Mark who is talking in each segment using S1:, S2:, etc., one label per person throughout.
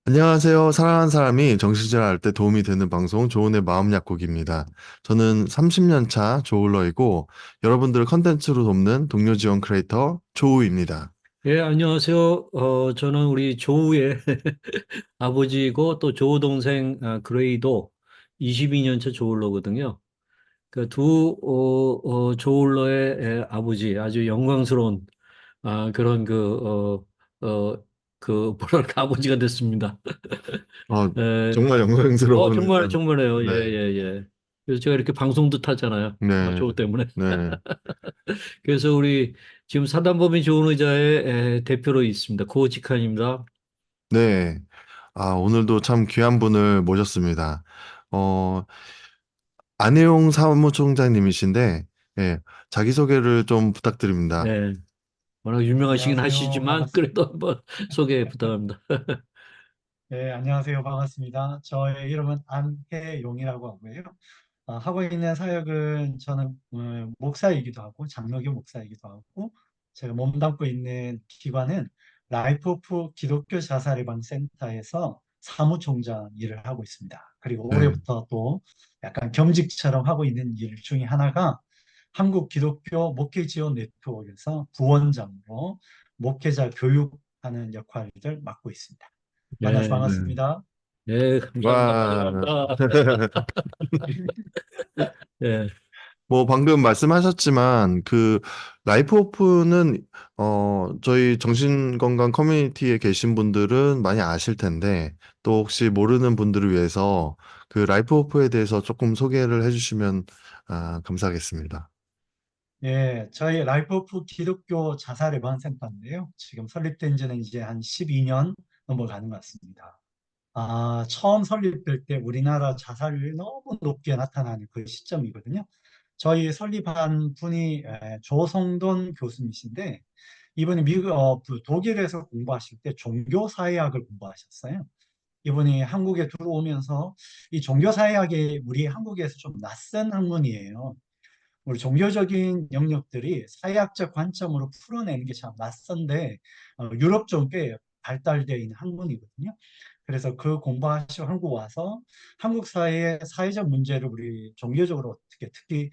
S1: 안녕하세요. 사랑하는 사람이 정신질환 할 때 도움이 되는 방송 조은의 마음 약국입니다. 저는 30년 차 조울러이고 여러분들을 컨텐츠로 돕는 동료 지원 크리에이터 조우입니다.
S2: 예, 안녕하세요. 저는 우리 조우의 아버지이고 또 조우 동생 그레이도 22년 차 조울러거든요. 그 조울러의 아버지 아주 영광스러운 그런 뭐랄까 아버지가 됐습니다.
S1: 어,
S2: 에,
S1: 정말 영광스러운
S2: 정말 정말요. 예,
S1: 네,
S2: 예, 예. 그래서 제가 이렇게 방송도 타잖아요.
S1: 네,
S2: 조우 때문에.
S1: 네,
S2: 그래서 우리 지금 사단법인 좋은 의자의 대표로 있습니다. 고지칸입니다.
S1: 네. 오늘도 참 귀한 분을 모셨습니다. 어, 안혜용 사무총장님이신데, 예, 자기소개를 좀 부탁드립니다.
S2: 네. 워낙 유명하시긴
S3: 안녕하세요.
S2: 하시지만 그래도 한번 소개 부탁합니다.
S3: 네, 안녕하세요. 반갑습니다. 저의 이름은 안혜용이라고 하고요. 하고 있는 사역은 저는 목사이기도 하고 장로교 목사이기도 하고 제가 몸담고 있는 기관은 라이프 오프 기독교 자살 예방 센터에서 사무총장 일을 하고 있습니다. 그리고
S1: 네.
S3: 올해부터 또 약간 겸직처럼 하고 있는 일 중에 하나가 한국 기독교 목회 지원 네트워크에서 부원장으로 목회자 교육하는 역할을 맡고 있습니다. 만나서
S2: 네,
S1: 네.
S3: 반갑습니다.
S2: 네, 감사합니다.
S1: 와.
S2: 환영합니다. 네,
S1: 뭐 방금 말씀하셨지만 그 라이프 오프는 저희 정신건강 커뮤니티에 계신 분들은 많이 아실 텐데 또 혹시 모르는 분들을 위해서 그 라이프 오프에 대해서 조금 소개를 해주시면 감사하겠습니다.
S3: 예, 저희 라이프 오프 기독교 자살 예방 센터인데요. 지금 설립된 지는 이제 한 12년 넘어가는 것 같습니다. 처음 설립될 때 우리나라 자살률이 너무 높게 나타나는 그 시점이거든요. 저희 설립한 분이 조성돈 교수님이신데 이분이 독일에서 공부하실 때 종교사회학을 공부하셨어요. 이분이 한국에 들어오면서 이 종교사회학이 우리 한국에서 좀 낯선 학문이에요. 우리 종교적인 영역들이 사회학적 관점으로 풀어내는 게 참 낯선데 유럽 쪽에 발달되어 있는 학문이거든요. 그래서 그 공부하시고 한국 와서 한국 사회의 사회적 문제를 우리 종교적으로 어떻게 특히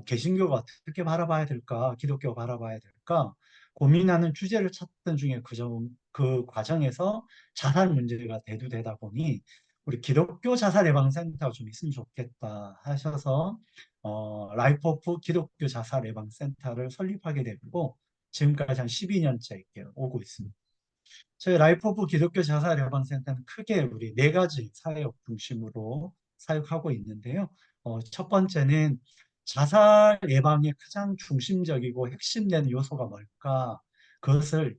S3: 개신교가 어떻게 바라봐야 될까, 기독교가 바라봐야 될까 고민하는 주제를 찾던 중에 그 과정에서 자살 문제가 대두되다 보니 우리 기독교 자살 예방센터가 좀 있으면 좋겠다 하셔서 라이프 오프 기독교 자살 예방 센터를 설립하게 됐고 지금까지 한 12년째 이렇게 오고 있습니다. 저희 라이프 오프 기독교 자살 예방 센터는 크게 우리 네 가지 사역 중심으로 사역하고 있는데요. 첫 번째는 자살 예방의 가장 중심적이고 핵심되는 요소가 뭘까? 그것을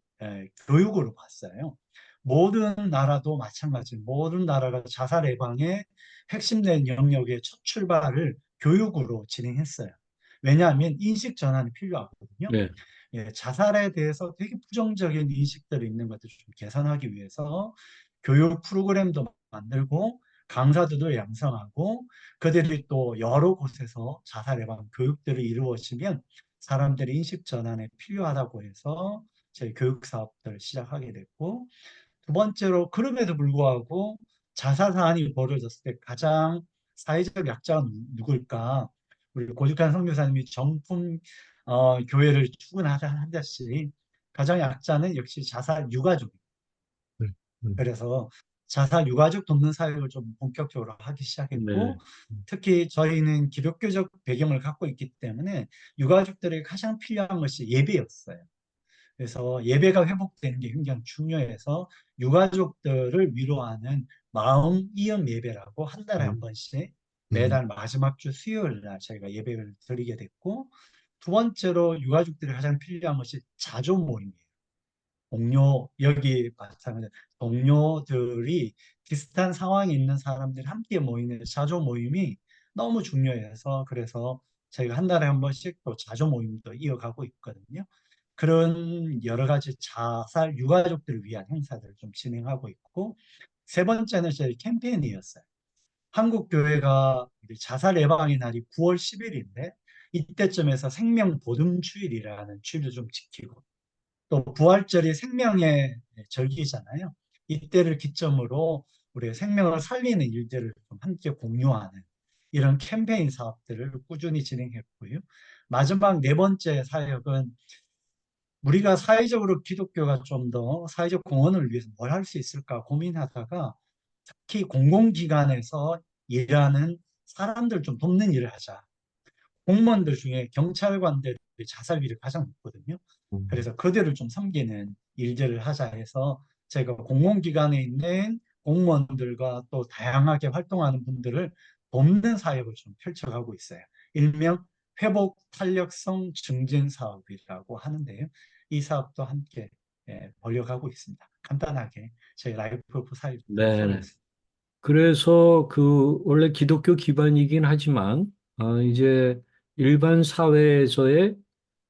S3: 교육으로 봤어요. 모든 나라도 마찬가지, 모든 나라가 자살 예방의 핵심된 영역의 첫 출발을 교육으로 진행했어요. 왜냐하면 인식 전환이 필요하거든요.
S2: 네,
S3: 자살에 대해서 되게 부정적인 인식들이 있는 것들을 좀 개선하기 위해서 교육 프로그램도 만들고 강사들도 양성하고 그들이 또 여러 곳에서 자살 예방 교육들을 이루어지면 사람들의 인식 전환에 필요하다고 해서 저희 교육 사업들을 시작하게 됐고 두 번째로 그럼에도 불구하고 자살 사안이 벌어졌을 때 가장 사회적 약자가 누굴까? 우리 고죽한 선교사님이 정품 교회를 추구하자 한다시 가장 약자는 역시 자살 유가족.
S1: 네. 네.
S3: 그래서 자살 유가족 돕는 사역을 좀 본격적으로 하기
S2: 네,
S3: 시작했고 특히 저희는 기독교적 배경을 갖고 있기 때문에 유가족들에게 가장 필요한 것이 예배였어요. 그래서 예배가 회복되는 게 굉장히 중요해서 유가족들을 위로하는 마음 이음 예배라고 한 달에 한
S1: 음,
S3: 번씩
S1: 음,
S3: 매달 마지막 주 수요일 날 저희가 예배를 드리게 됐고 두 번째로 유가족들이 가장 필요한 것이 자조 모임이에요. 동료 여기 마찬가지 동료들이 비슷한 상황에 있는 사람들이 함께 모이는 자조 모임이 너무 중요해서 그래서 저희가 한 달에 한 번씩 또 자조 모임도 이어가고 있거든요. 그런 여러 가지 자살 유가족들을 위한 행사들을 좀 진행하고 있고 세 번째는 저희 캠페인이었어요. 한국 교회가 자살 예방의 날이 9월 10일인데 이때쯤에서 생명 보듬 주일이라는 주일을 좀 지키고 또 부활절이 생명의 절기잖아요. 이때를 기점으로 우리가 생명을 살리는 일들을 좀 함께 공유하는 이런 캠페인 사업들을 꾸준히 진행했고요. 마지막 네 번째 사역은 우리가 사회적으로 기독교가 좀 더 사회적 공헌을 위해서 뭘 할 수 있을까 고민하다가 특히 공공기관에서 일하는 사람들 좀 돕는 일을 하자. 공무원들 중에 경찰관들이 자살률이 가장 높거든요.
S1: 음,
S3: 그래서 그들을 좀 섬기는 일들을 하자 해서 제가 공공기관에 있는 공무원들과 또 다양하게 활동하는 분들을 돕는 사역을 좀 펼쳐가고 있어요. 일명 회복 탄력성 증진 사업이라고 하는데요. 이 사업도 함께 벌려가고 있습니다. 간단하게 저희 라이프 오브 사역
S2: 네.
S3: 소개했습니다.
S2: 그래서 그 원래 기독교 기반이긴 하지만 이제 일반 사회에서의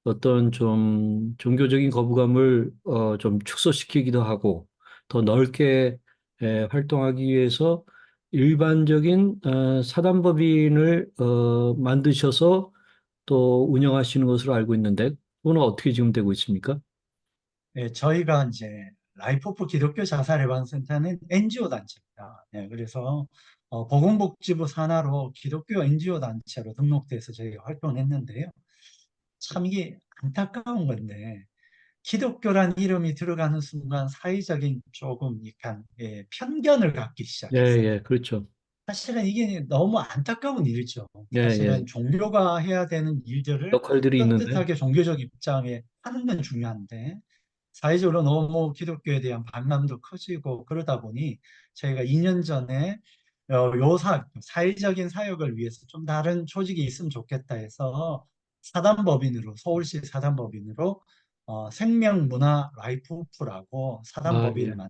S2: 어떤 좀 종교적인 거부감을 좀 축소시키기도 하고 더 넓게 활동하기 위해서 일반적인 사단법인을 만드셔서 또 운영하시는 것으로 알고 있는데 그거는 어떻게 지금 되고 있습니까?
S3: 저희가 이제 라이프 오브 기독교 자살 예방 센터는 NGO 단체입니다. 그래서 보건복지부 산하로 기독교 NGO 단체로 등록돼서 저희가 활동을 했는데요. 참 이게 안타까운 건데 기독교란 이름이 들어가는 순간 사회적인 조금 약간 편견을 갖기
S2: 예,
S3: 시작했어요.
S2: 예, 그렇죠.
S3: 사실은 이게 너무 안타까운 일이죠.
S2: 예, 예.
S3: 사실은 종교가 해야 되는 일들을
S2: 역할들이 있는데,
S3: 떳떳하게 종교적 입장에 하는 건 중요한데 사회적으로 너무 기독교에 대한 반감도 커지고 그러다 보니 저희가 2년 전에 요 사회적인 사역을 위해서 좀 다른 조직이 있으면 좋겠다 해서 사단법인으로 서울시 사단법인으로 생명문화 라이프오프라고
S2: 아,
S3: 사단법인을
S2: 예.
S3: 만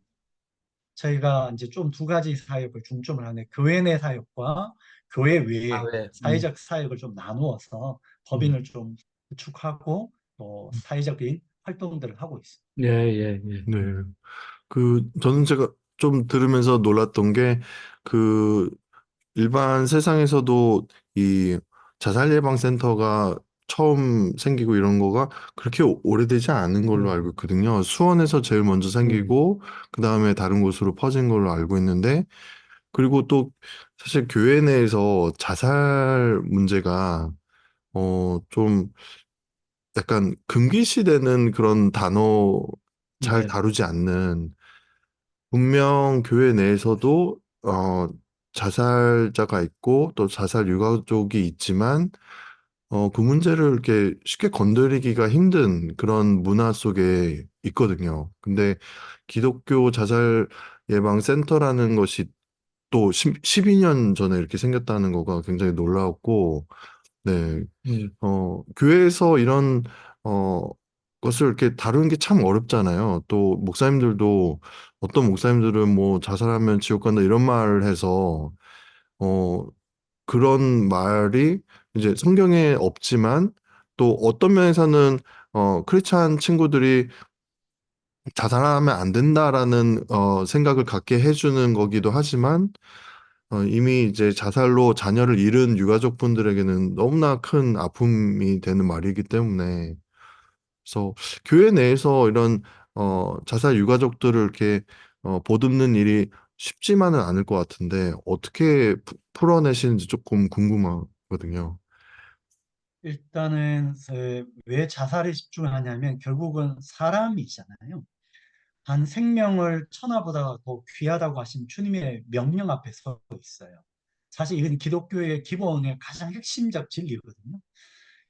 S3: 저희가 이제 좀 두 가지 사역을 중점을 하는 교회 내 사역과 교회 외의
S2: 사회,
S3: 사회적 사역을 좀 나누어서
S2: 음.
S3: 법인을 좀 구축하고 또 사회적인 활동들을 하고 있습니다.
S2: 예, 예, 예.
S1: 네. 저는 제가 좀 들으면서 놀랐던 게, 그, 일반 세상에서도 이 자살 예방 센터가 처음 생기고 이런 거가 그렇게 오래되지 않은 걸로 알고
S3: 음,
S1: 있거든요. 수원에서 제일 먼저
S3: 음.
S1: 생기고, 그 다음에 다른 곳으로 퍼진 걸로 알고 있는데, 그리고 또 사실 교회 내에서 자살 문제가, 좀 약간 금기시되는 그런 단어 잘
S2: 네.
S1: 다루지 않는, 분명 교회 내에서도 자살자가 있고 또 자살 유가족이 있지만 그 문제를 이렇게 쉽게 건드리기가 힘든 그런 문화 속에 있거든요. 근데 기독교 자살 예방 센터라는 것이 또 12년 전에 이렇게 생겼다는 거가 굉장히 놀라웠고, 네,
S2: 음.
S1: 교회에서 이런, 어, 것을 이렇게 다루는 게 참 어렵잖아요. 또, 목사님들도, 어떤 목사님들은 뭐, 자살하면 지옥 간다 이런 말을 해서, 어, 그런 말이 이제 성경에 없지만, 또 어떤 면에서는, 크리스찬 친구들이 자살하면 안 된다라는, 생각을 갖게 해주는 거기도 하지만, 이미 이제 자살로 자녀를 잃은 유가족분들에게는 너무나 큰 아픔이 되는 말이기 때문에, 그래서 교회 내에서 이런, 자살 유가족들을 이렇게, 보듬는 일이 쉽지만은 않을 것 같은데, 어떻게 풀어내시는지 조금 궁금하거든요.
S3: 일단은 왜 자살에 집중하냐면 결국은 사람이잖아요. 한 생명을 천하보다 더 귀하다고 하신 주님의 명령 앞에 서 있어요. 사실 이건 기독교의 기본의 가장 핵심적 진리거든요.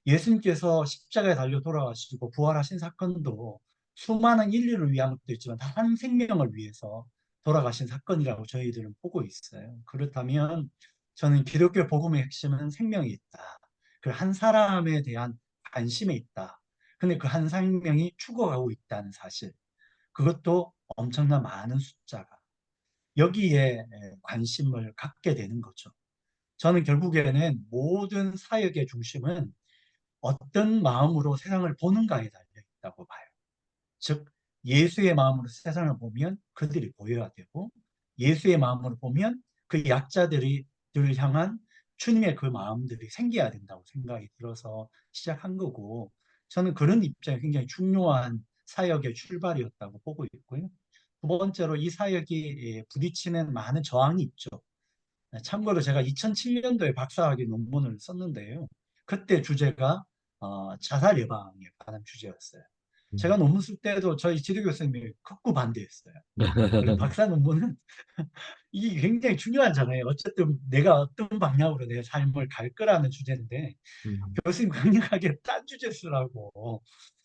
S3: 예수님께서 십자가에 달려 돌아가시고 부활하신 사건도 수많은 인류를 위한 것도 있지만 단 한 생명을 위해서 돌아가신 사건이라고 저희들은 보고 있어요. 그렇다면 저는 기독교 복음의 핵심은 생명이 있다. 그 한 사람에 대한 관심이 있다. 근데 그 한 생명이 죽어가고 있다는 사실. 그것도 엄청난 많은 숫자가 여기에 관심을 갖게 되는 거죠. 저는 결국에는 모든 사역의 중심은 어떤 마음으로 세상을 보는가에 달려 있다고 봐요. 즉, 예수의 마음으로 세상을 보면 그들이 보여야 되고, 예수의 마음으로 보면 그 약자들이 늘 향한 주님의 그 마음들이 생겨야 된다고 생각이 들어서 시작한 거고, 저는 그런 입장이 굉장히 중요한 사역의 출발이었다고 보고 있고요. 두 번째로 이 사역이 부딪히는 많은 저항이 있죠. 참고로 제가 2007년도에 박사학위 논문을 썼는데요. 그때 주제가 자살 예방에 관한 주제였어요. 제가 논문 쓸 때도 저희 지도 교수님이 극구 반대했어요. 원래 박사 논문은 이게 굉장히 중요하잖아요. 어쨌든 내가 어떤 방향으로 내 삶을 갈 거라는 주제인데
S1: 음,
S3: 교수님 강력하게 딴 주제 쓰라고.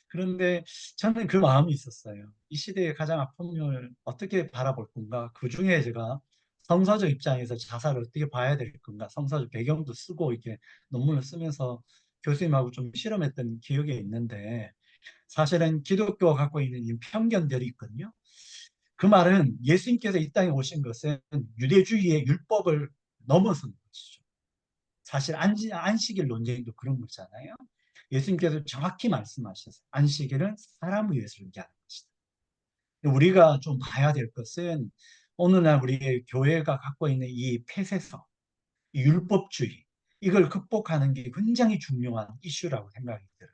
S3: 그런데 저는 그 마음이 있었어요. 이 시대의 가장 아픔을 어떻게 바라볼 건가? 그 중에 제가 성서적 입장에서 자살을 어떻게 봐야 될 건가? 성서적 배경도 쓰고 이렇게 논문을 쓰면서 교수님하고 좀 실험했던 기억이 있는데 사실은 기독교가 갖고 있는 이 편견들이 있거든요. 그 말은 예수님께서 이 땅에 오신 것은 유대주의의 율법을 넘어선 것이죠. 사실 안식일 논쟁도 그런 거잖아요. 예수님께서 정확히 말씀하셨어요. 안식일은 사람을 위해서 위하는 것이다. 우리가 좀 봐야 될 것은 오늘날 우리 교회가 갖고 있는 이 폐쇄성, 이 율법주의, 이걸 극복하는 게 굉장히 중요한 이슈라고 생각이 들어요.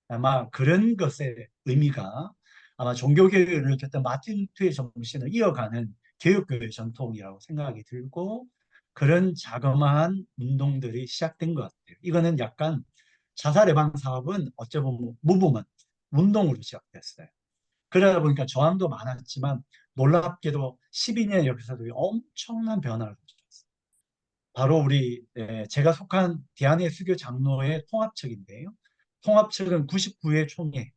S3: 아마 그런 것의 의미가 아마 종교개혁을 켰던 마틴 루터의 정신을 이어가는 개혁교회 전통이라고 생각이 들고 그런 자그마한 운동들이 시작된 것 같아요. 이거는 약간 자살 예방 사업은 어찌 보면 무브먼트, 운동으로 시작됐어요. 그러다 보니까 저항도 많았지만 놀랍게도 12년 역사도 엄청난 변화를 가져왔어요. 바로 우리 제가 속한 대한예수교 장로의 통합측인데요. 통합측은 99회 총회,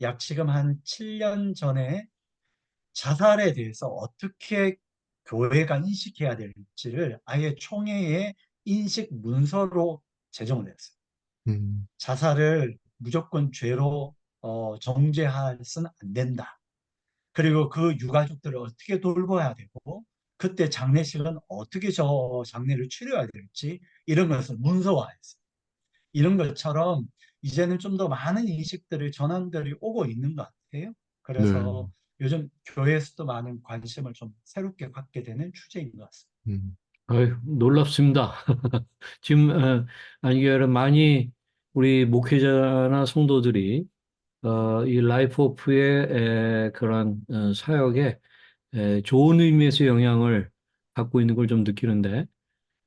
S3: 약 지금 한 7년 전에 자살에 대해서 어떻게 교회가 인식해야 될지를 아예 총회의 인식 문서로 제정을 했어요.
S1: 음,
S3: 자살을 무조건 죄로 정죄해서는 안 된다. 그리고 그 유가족들을 어떻게 돌봐야 되고 그때 장례식은 어떻게 저 장례를 치러야 될지 이런 것을 문서화했어요. 이런 것처럼 이제는 좀 더 많은 인식들을 전환들이 오고 있는 것 같아요.
S1: 네.
S3: 그래서 요즘 교회에서도 많은 관심을 좀 새롭게 갖게 되는 주제인 것 같습니다.
S1: 음,
S2: 아유, 놀랍습니다. 지금 아니 여러분 많이 우리 목회자나 성도들이 이 라이프 오프의 그런 사역에 좋은 의미에서 영향을 갖고 있는 걸 좀 느끼는데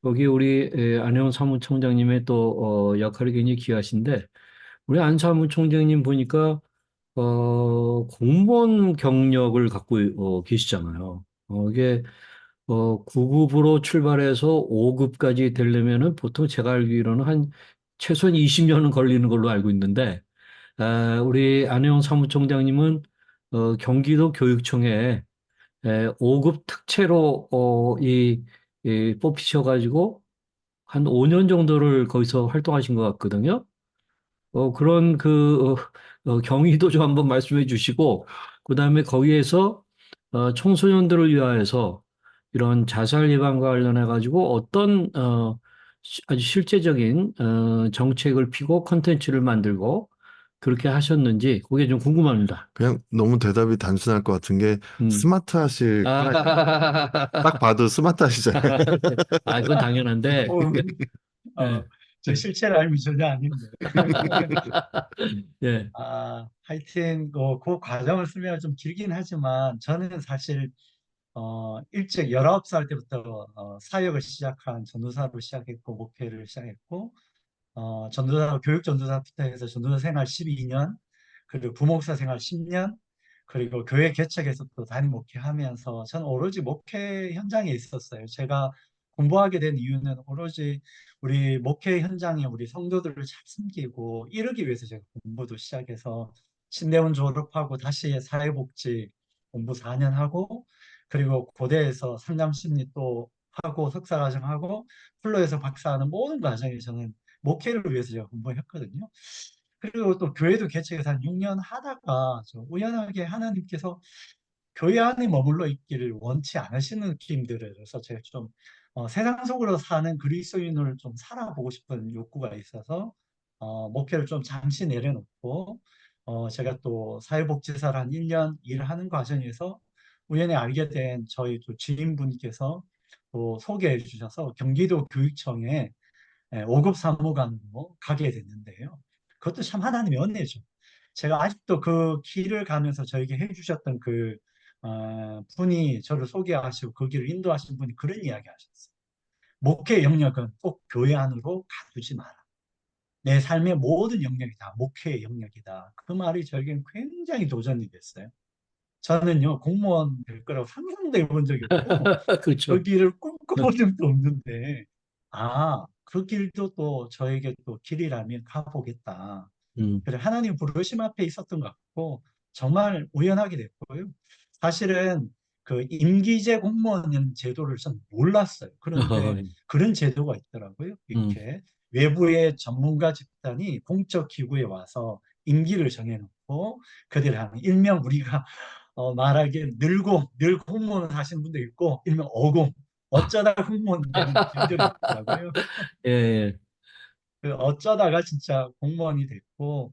S2: 거기 우리 안혜원 사무총장님의 또 역할이 굉장히 귀하신데 우리 안 사무총장님 보니까 공무원 경력을 갖고 계시잖아요. 이게 9급으로 출발해서 5급까지 되려면은 보통 제가 알기로는 한 최소한 20년은 걸리는 걸로 알고 있는데 우리 안혜영 사무총장님은 경기도 교육청에 5급 특채로 뽑히셔가지고 한 5년 정도를 거기서 활동하신 것 같거든요. 그런 경위도 좀 한번 말씀해 주시고, 그 다음에 거기에서 청소년들을 위하여서 이런 자살 예방과 관련해 가지고 어떤 아주 실제적인 정책을 피고 컨텐츠를 만들고 그렇게 하셨는지 그게 좀 궁금합니다.
S1: 그냥 너무 대답이 단순할 것 같은 게
S2: 음.
S1: 스마트 하실
S2: 아,
S1: 딱 봐도 스마트 하시잖아요.
S2: 그건 당연한데.
S3: 어,
S2: 예,
S3: 저 실체를 알면 전혀 아닌데.
S2: 예,
S3: 하여튼 그 과정을 쓰면 좀 길긴 하지만 저는 사실 일찍 19살 때부터 사역을 시작한 전도사로 시작했고 목회를 시작했고 전도사 교육 전도사부터 해서 전도사 생활 12년 그리고 부목사 생활 10년 그리고 교회 개척에서 또 담임 목회하면서 저는 오로지 목회 현장에 있었어요. 제가 공부하게 된 이유는 오로지 우리 목회 현장에 우리 성도들을 잘 섬기고 이러기 위해서 제가 공부도 시작해서 신대원 졸업하고 다시 사회복지 공부 4년 하고 그리고 고대에서 상담심리 또 하고 석사과정하고 플로에서 박사하는 모든 과정에 저는 목회를 위해서 제가 공부했거든요. 그리고 또 교회도 개척해서 한 6년 하다가 좀 우연하게 하나님께서 교회 안에 머물러 있기를 원치 않으시는 느낌들을 서 제가 좀 세상 속으로 사는 그리스도인을 좀 살아보고 싶은 욕구가 있어서 목회를 좀 잠시 내려놓고 제가 또 사회복지사를 한 1년 일하는 과정에서 우연히 알게 된 저희 또 지인분께서 또 소개해 주셔서 경기도 교육청에 5급 사무관으로 가게 됐는데요. 그것도 참 하나님의 은혜죠. 제가 아직도 그 길을 가면서 저에게 해주셨던 그 분이 저를 소개하시고 그 길을 인도하신 분이 그런 이야기 하셨어요. 목회 영역은 꼭 교회 안으로 가두지 마라. 내 삶의 모든 영역이 다 목회의 영역이다. 그 말이 저에겐 굉장히 도전이 됐어요. 저는요, 공무원 될 거라고 상상도 해본 적이 없고, 그
S2: 그렇죠.
S3: 길을 꿈꿔본 적도 없는데, 그 길도 또 저에게 또 길이라면 가보겠다.
S2: 음.
S3: 그래, 하나님 부르심 앞에 있었던 것 같고, 정말 우연하게 됐고요. 사실은 그 임기제 공무원 제도를 전 몰랐어요.
S2: 어,
S3: 그런데 그런 제도가 있더라고요.
S2: 음.
S3: 이렇게 외부의 전문가 집단이 공적 기구에 와서 임기를 정해놓고 그들한 일명 우리가 말하기에 늘 공무원 하시는 분도 있고 일명 어공 어쩌다 공무원 되는 분들이 있더라고요.
S2: 예, 예.
S3: 그 어쩌다가 진짜 공무원이 됐고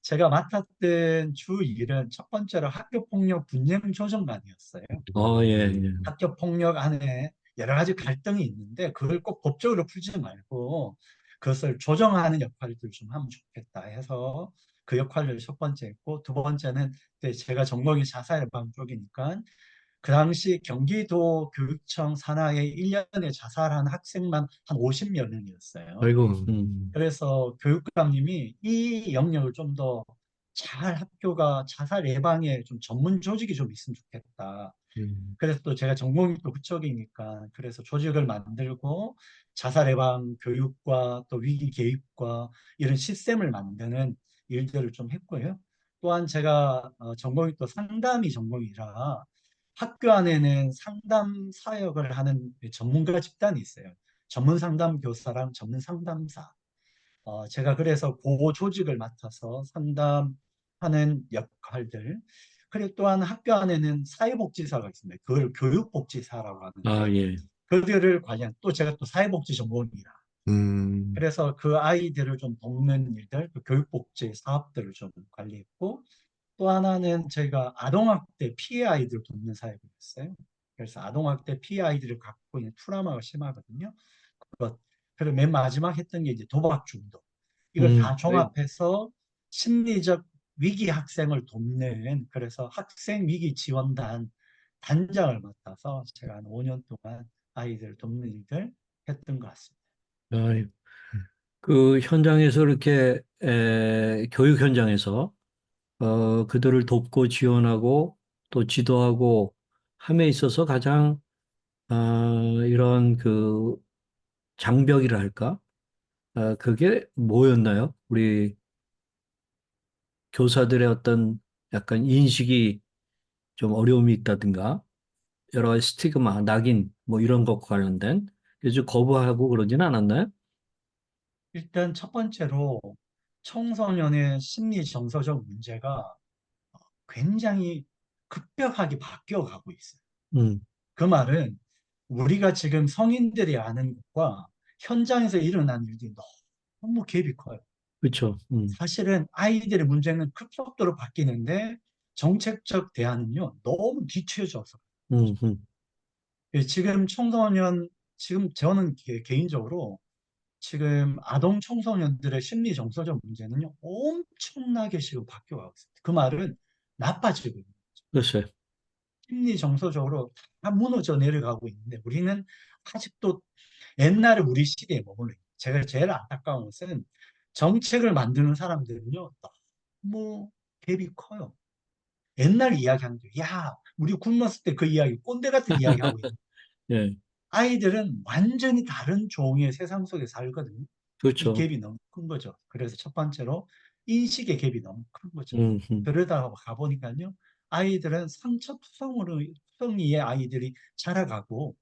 S3: 제가 맡았던 주 일은 첫 번째로 학교폭력 분쟁 조정관이었어요.
S2: 예, 예.
S3: 학교 폭력 안에 여러 가지 갈등이 있는데 그걸 꼭 법적으로 풀지 말고 그것을 조정하는 역할을 좀 하면 좋겠다 해서 그 역할을 첫 번째 했고 두 번째는 이제 제가 전공이 자살 예방 쪽이니까 그 당시 경기도 교육청 산하에 1년에 자살한 학생만 한 50여 명이었어요.
S2: 아이고,
S3: 그래서 교육감님이 이 영역을 좀 더 잘 학교가 자살 예방에 좀 전문 조직이 좀 있으면 좋겠다.
S2: 음.
S3: 그래서 또 제가 전공이 또 그쪽이니까 그래서 조직을 만들고 자살 예방 교육과 또 위기 개입과 이런 시스템을 만드는 일들을 좀 했고요. 또한 제가 전공이 또 상담이 전공이라 학교 안에는 상담 사역을 하는 전문가 집단이 있어요. 전문 상담 교사랑 전문 상담사. 제가 그래서 그 조직을 맡아서 상담하는 역할들. 그리고 또한 학교 안에는 사회복지사가 있습니다. 그걸 교육복지사라고 하는데,
S2: 예.
S3: 그들을 관련, 또 제가 또 사회복지 전공이라.
S1: 음,
S3: 그래서 그 아이들을 좀 돕는 일들, 그 교육복지 사업들을 좀 관리했고, 또 하나는 저희가 아동학대 피해 아이들을 돕는 사역을 했어요. 그래서 아동학대 피해 아이들을 갖고 있는 트라우마가 심하거든요. 그것. 그리고 맨 마지막 했던 게 이제 도박 중독. 이걸 다
S2: 아이고.
S3: 종합해서 심리적 위기 학생을 돕는 그래서 학생 위기 지원단 단장을 맡아서 제가 한 5년 동안 아이들 돕는 일들 했던 것 같습니다.
S2: 아이고. 그 현장에서 이렇게 교육 현장에서 그들을 돕고 지원하고 또 지도하고 함에 있어서 가장 이런 그 장벽이라 할까? 그게 뭐였나요? 우리 교사들의 어떤 약간 인식이 좀 어려움이 있다든가 여러 가지 스티그마, 낙인 뭐 이런 것과 관련된 그래서 거부하고 그러진 않았나요?
S3: 일단 첫 번째로 청소년의 심리 정서적 문제가 굉장히 급격하게 바뀌어가고 있어요.
S2: 음,
S3: 그 말은 우리가 지금 성인들이 아는 것과 현장에서 일어난 일들이 너무 갭이 커요.
S2: 그렇죠.
S3: 사실은 아이들의 문제는 급속도로 바뀌는데 정책적 대안은요, 너무 뒤처져서.
S2: 음, 음,
S3: 지금 청소년, 지금 저는 개인적으로 지금 아동 청소년들의 심리 정서적 문제는요, 엄청나게 지금 바뀌어가고 있습니다. 그 말은 나빠지고 있는 거죠.
S2: 글쎄.
S3: 심리 정서적으로 다 무너져 내려가고 있는데 우리는 아직도 옛날에 우리 시대에 머물러 있어요. 제가 제일 안타까운 것은 정책을 만드는 사람들은요, 너무 갭이 커요. 옛날 이야기하는 거, 야, 우리 굶었을 때 그 이야기, 꼰대 같은 이야기 하고 있는
S2: 예,
S3: 아이들은 완전히 다른 종의 세상 속에 살거든요. 이
S2: 그렇죠.
S3: 갭이 너무 큰 거죠. 그래서 첫 번째로 인식의 갭이 너무 큰 거죠.
S2: 음, 음,
S3: 그러다가 가보니까요, 아이들은 투성이의 아이들이 자라가고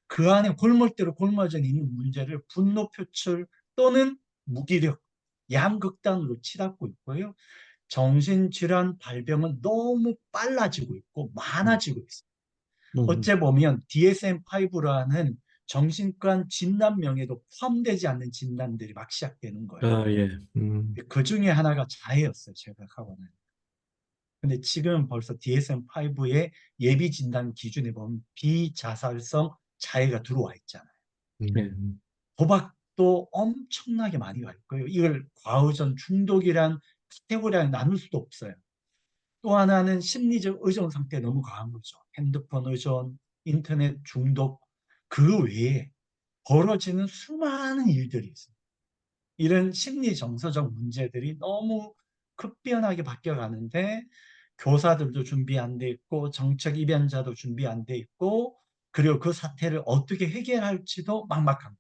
S3: 그 안에 골몰대로 골마져 있는 문제를 분노 표출 또는 무기력, 양극단으로 치닫고 있고요. 정신질환 발병은 너무 빨라지고 있고
S2: 음,
S3: 많아지고 있어요.
S2: 음.
S3: 어째 보면 DSM-5라는 정신과 진단명에도 포함되지 않는 진단들이 막 시작되는 거예요.
S2: 예.
S1: 음,
S3: 그 중에 하나가 자해였어요, 제가 하고는. 근데 지금 벌써 DSM-5의 예비 진단 기준에 보면 비자살성 자해가 들어와 있잖아요.
S2: 예.
S1: 음,
S3: 도박도 엄청나게 많이 갈 거예요. 이걸 과의전 중독이란 카테고리에 나눌 수도 없어요. 또 하나는 심리적 의존 상태에 너무 강한 거죠. 핸드폰 의존, 인터넷 중독, 그 외에 벌어지는 수많은 일들이 있어요. 이런 심리 정서적 문제들이 너무 급변하게 바뀌어가는데 교사들도 준비 안 돼 있고 정책 입연자도 준비 안 돼 있고 그리고 그 사태를 어떻게 해결할지도 막막한 거예요.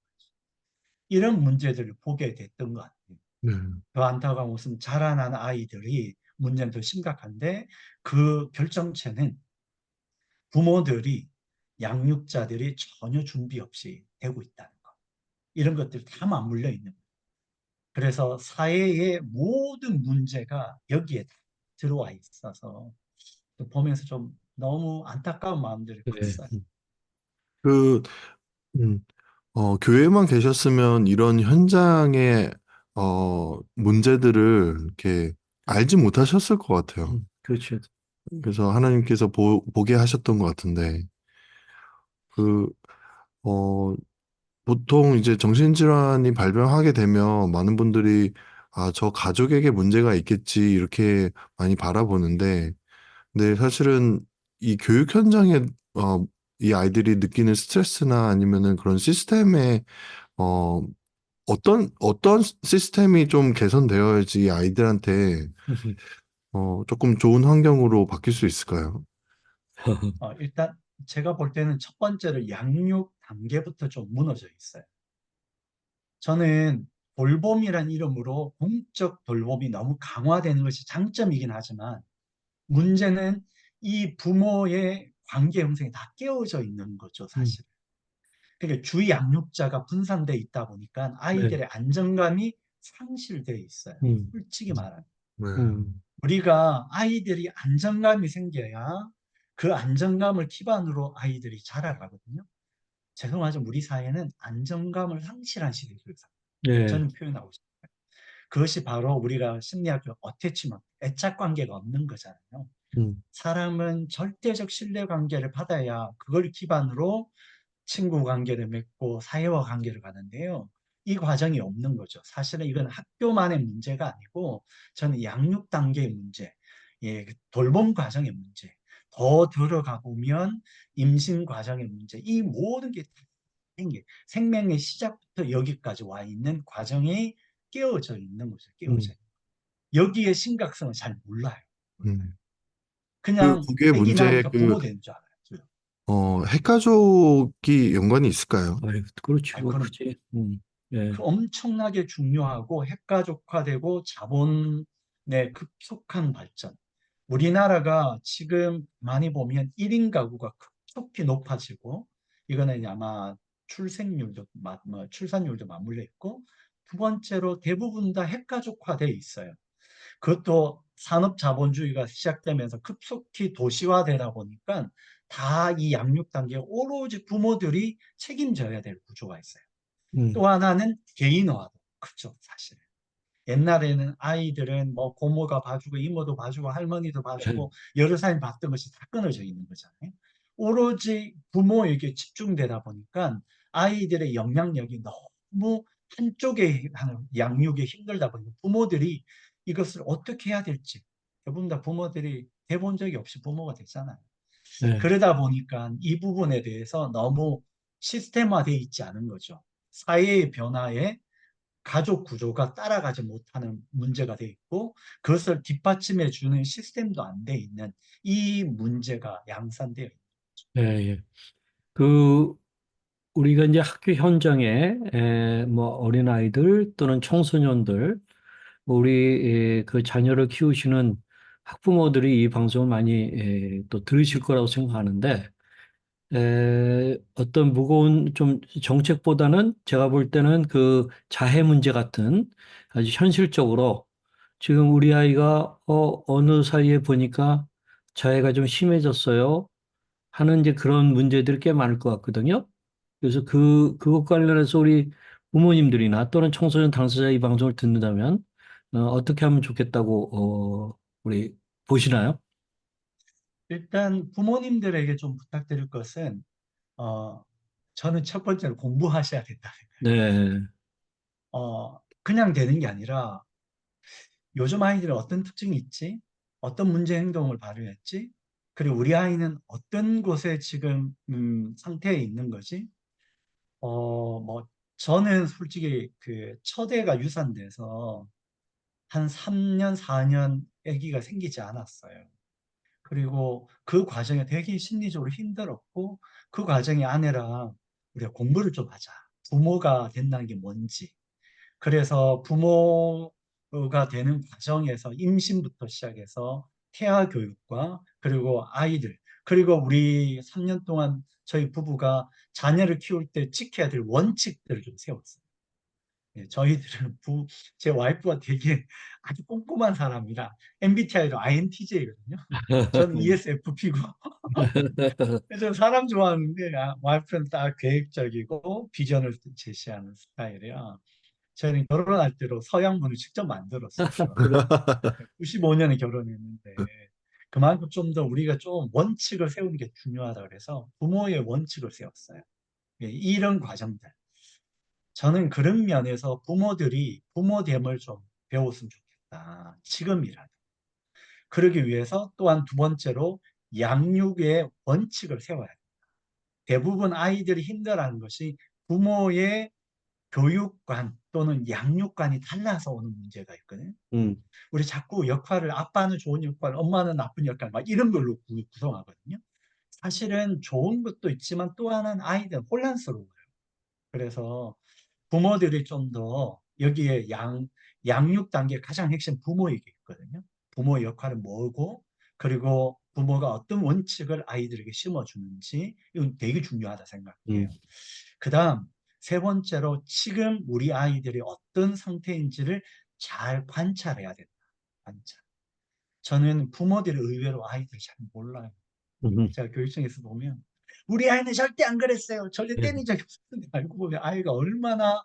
S3: 이런 문제들을 보게 됐던 것 같아요.
S1: 네.
S3: 더 안타까운 것은 자라난 아이들이 문제는 더 심각한데 그 결정체는 부모들이 양육자들이 전혀 준비 없이 되고 있다는 것. 이런 것들이 다 맞물려 있는 거예요. 그래서 사회의 모든 문제가 여기에 다 들어와 있어서 보면서 좀 너무 안타까운 마음들이
S2: 네.
S3: 컸어요.
S1: 그, 음, 교회만 계셨으면 이런 현장의, 문제들을 이렇게 알지 못하셨을 것 같아요.
S2: 그렇죠.
S1: 그래서 하나님께서 보게 하셨던 것 같은데, 그, 어, 보통 이제 정신질환이 발병하게 되면 많은 분들이 아, 저 가족에게 문제가 있겠지 이렇게 많이 바라보는데, 근데 사실은 이 교육 현장에 어, 이 아이들이 느끼는 스트레스나 아니면은 그런 시스템에 어, 어떤 시스템이 좀 개선되어야지 이 아이들한테 조금 좋은 환경으로 바뀔 수 있을까요?
S3: 일단 제가 볼 때는 첫 번째로 양육 단계부터 좀 무너져 있어요. 저는 돌봄이란 이름으로 공적 돌봄이 너무 강화되는 것이 장점이긴 하지만 문제는 이 부모의 관계 형성이 다 깨어져 있는 거죠,
S2: 음,
S3: 사실. 그러니까 주 양육자가 분산돼 있다 보니까
S2: 네.
S3: 아이들의 안정감이 상실돼 있어요.
S2: 음,
S3: 솔직히 말하면.
S1: 네.
S2: 음,
S3: 우리가 아이들이 안정감이 생겨야 그 안정감을 기반으로 아이들이 자라가거든요. 죄송하지만 우리 사회는 안정감을 상실한 시대에 살아요.
S2: 네.
S3: 저는 표현하고 싶어요. 그것이 바로 우리가 심리학적 어태치먼트, 애착 관계가 없는 거잖아요.
S1: 음,
S3: 사람은 절대적 신뢰 관계를 받아야 그걸 기반으로 친구 관계를 맺고 사회와 관계를 가는데요. 이 과정이 없는 거죠. 사실은 이건 학교만의 문제가 아니고 저는 양육 단계의 문제, 예, 그 돌봄 과정의 문제, 더 들어가 보면 임신 과정의 문제, 이 모든 게 생명의 시작부터 여기까지 와 있는 과정이 깨어져 있는 거죠. 깨어져.
S2: 음,
S3: 여기에 심각성을 잘 몰라요.
S1: 음.
S3: 그냥
S1: 그게
S3: 아기
S1: 문제의
S3: 낳으니까 부모 되는 줄 알아요.
S1: 핵가족이 연관이 있을까요?
S2: 아유, 그렇지,
S3: 아니,
S2: 그거
S3: 그럼
S2: 크지. 예,
S3: 그 엄청나게 중요하고 핵가족화되고 자본의 급속한 발전. 우리나라가 지금 많이 보면 1인 가구가 급속히 높아지고 이거는 아마 출산율도 맞물려 있고 두 번째로 대부분 다 핵가족화돼 있어요. 그것도 산업 자본주의가 시작되면서 급속히 도시화되다 보니까 다 이 양육 단계에 오로지 부모들이 책임져야 될 구조가 있어요.
S2: 음,
S3: 또 하나는 개인화도 크죠, 사실. 옛날에는 아이들은 뭐 고모가 봐주고 이모도 봐주고 할머니도 봐주고 여러 사람이 봤던 것이 다 끊어져 있는 거잖아요. 오로지 부모에게 집중되다 보니까 아이들의 영향력이 너무 한쪽에 하는 양육에 힘들다 보니까 부모들이 이것을 어떻게 해야 될지 대부분 다 부모들이 대본 적이 없이 부모가 됐잖아요.
S2: 네,
S3: 그러다 보니까 이 부분에 대해서 너무 시스템화되어 있지 않은 거죠. 사회의 변화에 가족 구조가 따라가지 못하는 문제가 돼 있고 그것을 뒷받침해 주는 시스템도 안 돼 있는 이 문제가 양산되어 있는
S2: 예, 예. 그, 우리가 이제 학교 현장에, 뭐, 어린아이들 또는 청소년들, 뭐 우리, 그 자녀를 키우시는 학부모들이 이 방송을 많이, 또 들으실 거라고 생각하는데, 어떤 무거운 좀 정책보다는 제가 볼 때는 그 자해 문제 같은 아주 현실적으로 지금 우리 아이가 어느 사이에 보니까 자해가 좀 심해졌어요 하는 이제 그런 문제들이 꽤 많을 것 같거든요. 그래서 그것 관련해서 우리 부모님들이나 또는 청소년 당사자 이 방송을 듣는다면 어떻게 하면 좋겠다고 우리 보시나요?
S3: 일단 부모님들에게 좀 부탁드릴 것은 어, 저는 첫 번째로 공부하셔야 된다.
S2: 네,
S3: 그냥 되는 게 아니라 요즘 아이들은 어떤 특징이 있지? 어떤 문제 행동을 발휘했지? 그리고 우리 아이는 어떤 곳에 지금 상태에 있는 거지? 뭐 저는 솔직히 그 첫애가 유산돼서 한 3년, 4년 아기가 생기지 않았어요. 그리고 그 과정이 되게 심리적으로 힘들었고 그 과정에 아내랑 우리가 공부를 좀 하자. 부모가 된다는 게 뭔지. 그래서 부모가 되는 과정에서 임신부터 시작해서 태아 교육과 그리고 아이들 그리고 우리 3년 동안 저희 부부가 자녀를 키울 때 지켜야 될 원칙들을 좀 세웠어요. 예, 저희들은 제 와이프가 되게 아주 꼼꼼한 사람이라 MBTI로 INTJ거든요. 저는 ESFP고 그래서 사람 좋아하는데 와이프는 딱 계획적이고 비전을 제시하는 스타일이야. 저희는 결혼할 때로 서양문을 직접 만들었어요. 95년에 결혼했는데 그만큼 좀 더 우리가 좀 원칙을 세우는 게 중요하다 그래서 부모의 원칙을 세웠어요. 예, 이런 과정들. 저는 그런 면에서 부모들이 부모됨을 좀 배웠으면 좋겠다. 지금이라도. 그러기 위해서 또한 두 번째로 양육의 원칙을 세워야 돼요. 대부분 아이들이 힘들어하는 것이 부모의 교육관 또는 양육관이 달라서 오는 문제가 있거든요.
S2: 음,
S3: 우리 자꾸 역할을 아빠는 좋은 역할, 엄마는 나쁜 역할 막 이런 걸로 구성하거든요. 사실은 좋은 것도 있지만 또 하나는 아이들 혼란스러워요. 그래서 부모들이 좀 더 여기에 양육 단계 가장 핵심 부모에게 있거든요. 부모의 역할은 뭐고 그리고 부모가 어떤 원칙을 아이들에게 심어주는지 이건 되게 중요하다 생각해요.
S2: 음,
S3: 그 다음 세 번째로 지금 우리 아이들이 어떤 상태인지를 잘 관찰해야 된다. 관찰. 저는 부모들이 의외로 아이들 잘 몰라요.
S2: 음,
S3: 제가 교육청에서 보면 우리 아이는 절대 안 그랬어요. 절대
S2: 예,
S3: 때린 적이 없었는데 알고 보면 아이가 얼마나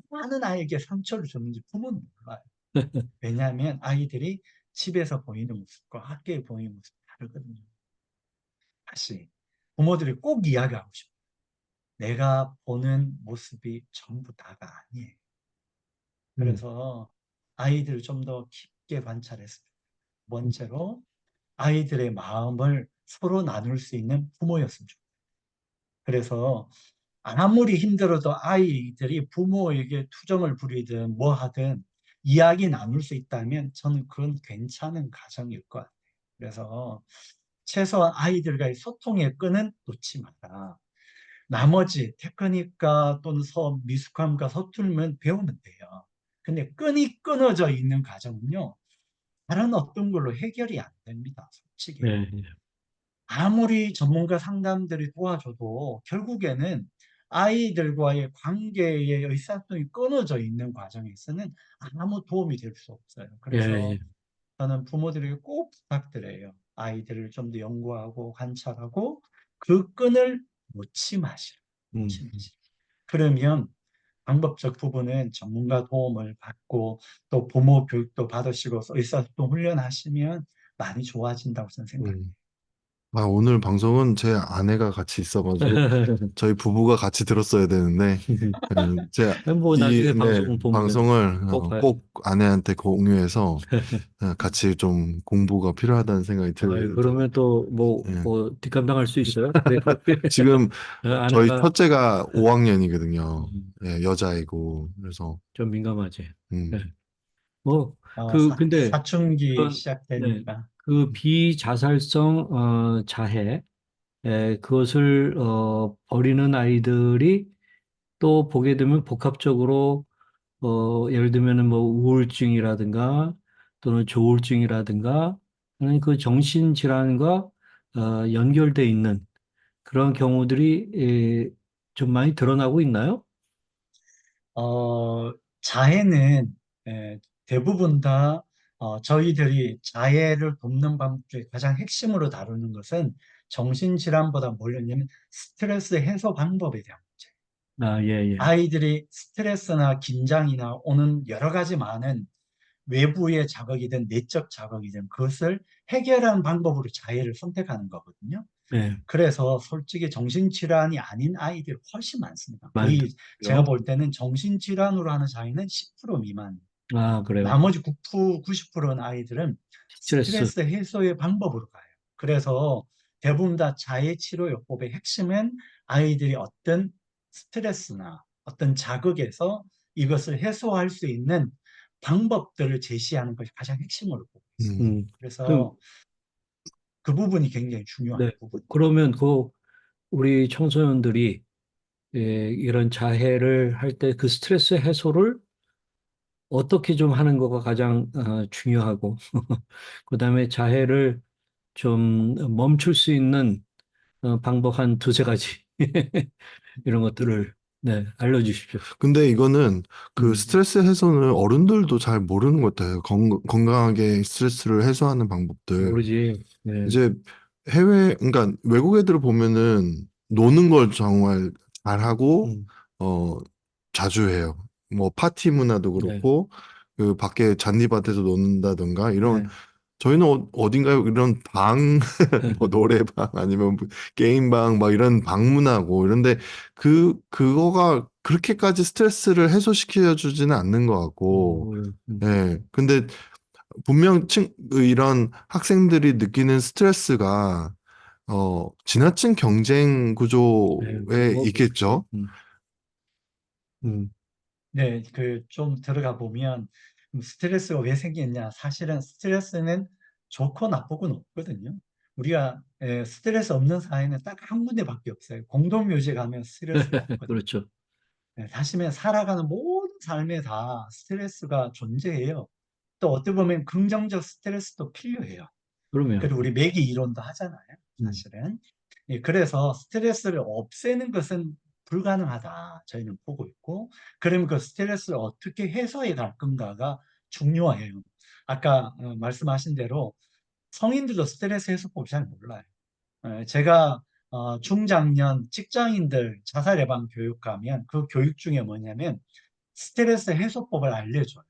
S3: 많은 아이에게 상처를 줬는지 부모는 몰라요. 왜냐하면 아이들이 집에서 보이는 모습과 학교에 보이는 모습이 다르거든요. 다시 부모들이 꼭 이야기하고 싶어요. 내가 보는 모습이 전부 다가 아니에요.
S2: 음,
S3: 그래서 아이들을 좀 더 깊게 관찰했습니다. 두 번째로 아이들의 마음을 서로 나눌 수 있는 부모였으면 좋겠어요. 그래서 아무리 힘들어도 아이들이 부모에게 투정을 부리든 뭐 하든 이야기 나눌 수 있다면 저는 그건 괜찮은 가정일 것 같아요. 그래서 최소한 아이들과의 소통의 끈은 놓지 마라. 나머지 테크닉과 또는 미숙함과 서툴면 배우면 돼요. 근데 끈이 끊어져 있는 가정은요, 다른 어떤 걸로 해결이 안 됩니다. 솔직히.
S2: 네,
S3: 아무리 전문가 상담들이 도와줘도 결국에는 아이들과의 관계의 의사소통이 끊어져 있는 과정에서는 아무 도움이 될 수 없어요.
S2: 예,
S3: 그래서
S2: 예.
S3: 저는 부모들에게 꼭 부탁드려요. 아이들을 좀 더 연구하고 관찰하고 그 끈을 놓지 마시라.
S2: 음,
S3: 놓지 마시라. 그러면 방법적 부분은 전문가 도움을 받고 또 부모 교육도 받으시고 의사소통 훈련하시면 많이 좋아진다고 저는 생각해요.
S1: 음. 아, 오늘 방송은 제 아내가 같이 있어가지고 저희 부부가 같이 들었어야 되는데
S2: 뭐 나중에 방송 보면
S1: 방송을
S2: 꼭 봐요.
S1: 꼭 아내한테 공유해서 같이 좀 공부가 필요하다는 생각이
S2: 그러면 또
S1: 예.
S2: 뒷감당할 수 있어요?
S1: 지금 저희
S2: 아내가
S1: 첫째가 5학년이거든요.
S2: 음,
S1: 예, 여자이고 그래서
S2: 좀 민감하지. 네.
S1: 음,
S2: 근데
S3: 사춘기
S2: 그런 네,
S3: 시작되니까.
S2: 그 비자살성 자해 그것을 버리는 아이들이 또 보게 되면 복합적으로 예를 들면은 뭐 우울증이라든가 또는 조울증이라든가 하는 그 정신질환과 연결돼 있는 그런 경우들이 좀 많이 드러나고 있나요?
S3: 자해는 대부분 다 저희들이 자해를 돕는 방법 중에 가장 핵심으로 다루는 것은 정신질환보다 뭐냐면 스트레스 해소 방법에 대한 문제.
S2: 아, 예, 예.
S3: 아이들이 스트레스나 긴장이나 오는 여러 가지 많은 외부의 자극이든 내적 자극이든 그것을 해결하는 방법으로 자해를 선택하는 거거든요.
S2: 네,
S3: 그래서 솔직히 정신질환이 아닌 아이들이 훨씬 많습니다.
S2: 많이
S3: 거의 제가
S2: 들고요.
S3: 볼 때는 정신질환으로 하는 자해는 10% 미만.
S2: 아, 그래요.
S3: 나머지 90%는 아이들은
S2: 스트레스.
S3: 스트레스 해소의 방법으로 가요. 그래서 대부분 다 자해치료요법의 핵심은 아이들이 어떤 스트레스나 어떤 자극에서 이것을 해소할 수 있는 방법들을 제시하는 것이 가장 핵심으로 보고 있습니다.
S1: 음.
S2: 음. 그,
S3: 그래서 그 부분이 굉장히 중요한
S2: 네.
S3: 부분입니다.
S2: 그러면 우리 청소년들이 이런 자해를 할 때 그 스트레스 해소를 어떻게 좀 하는 거가 가장 중요하고, 그다음에 자해를 좀 멈출 수 있는 방법 한 두세 가지 이런 것들을 네, 알려주십시오.
S1: 근데 이거는 그
S2: 음,
S1: 스트레스 해소는 어른들도 잘 모르는 것 같아요. 건강하게 스트레스를 해소하는 방법들.
S2: 모르지. 네.
S1: 이제 그러니까 외국 애들을 보면은 노는 걸 정말 잘하고,
S2: 음,
S1: 어, 자주 해요. 뭐 파티 문화도
S2: 네,
S1: 그렇고, 그 밖에 잔디밭에서 논다든가 이런,
S2: 네.
S1: 저희는 어딘가요? 이런 방, 뭐 노래방 아니면 뭐 게임방 막 이런 방문하고 이런데 그거가 그렇게까지 스트레스를 해소시켜 주지는 않는 것 같고, 예. 근데 분명 이런 학생들이 느끼는 스트레스가 지나친 경쟁
S2: 네,
S1: 구조에 있겠죠.
S2: 음,
S3: 네, 그 좀 들어가 보면 스트레스가 왜 생기느냐? 사실은 스트레스는 좋고 나쁘고는 없거든요. 우리가 스트레스 없는 사회는 딱 한 군데밖에 없어요. 공동묘지 가면 스트레스가 없거든요.
S2: 그렇죠.
S3: 사실은 살아가는 모든 삶에 다 스트레스가 존재해요. 또 어떻게 보면 긍정적 스트레스도 필요해요.
S2: 그러면,
S3: 그리고 우리 매기 이론도 하잖아요.
S2: 음,
S3: 사실은. 그래서 스트레스를 없애는 것은 불가능하다. 저희는 보고 있고. 그러면 그 스트레스를 어떻게 해소해 갈 건가가 중요해요. 아까 말씀하신 대로 성인들도 스트레스 해소법 잘 몰라요. 제가 중장년 직장인들 자살 예방 교육 가면 그 교육 중에 뭐냐면 스트레스 해소법을 알려줘요.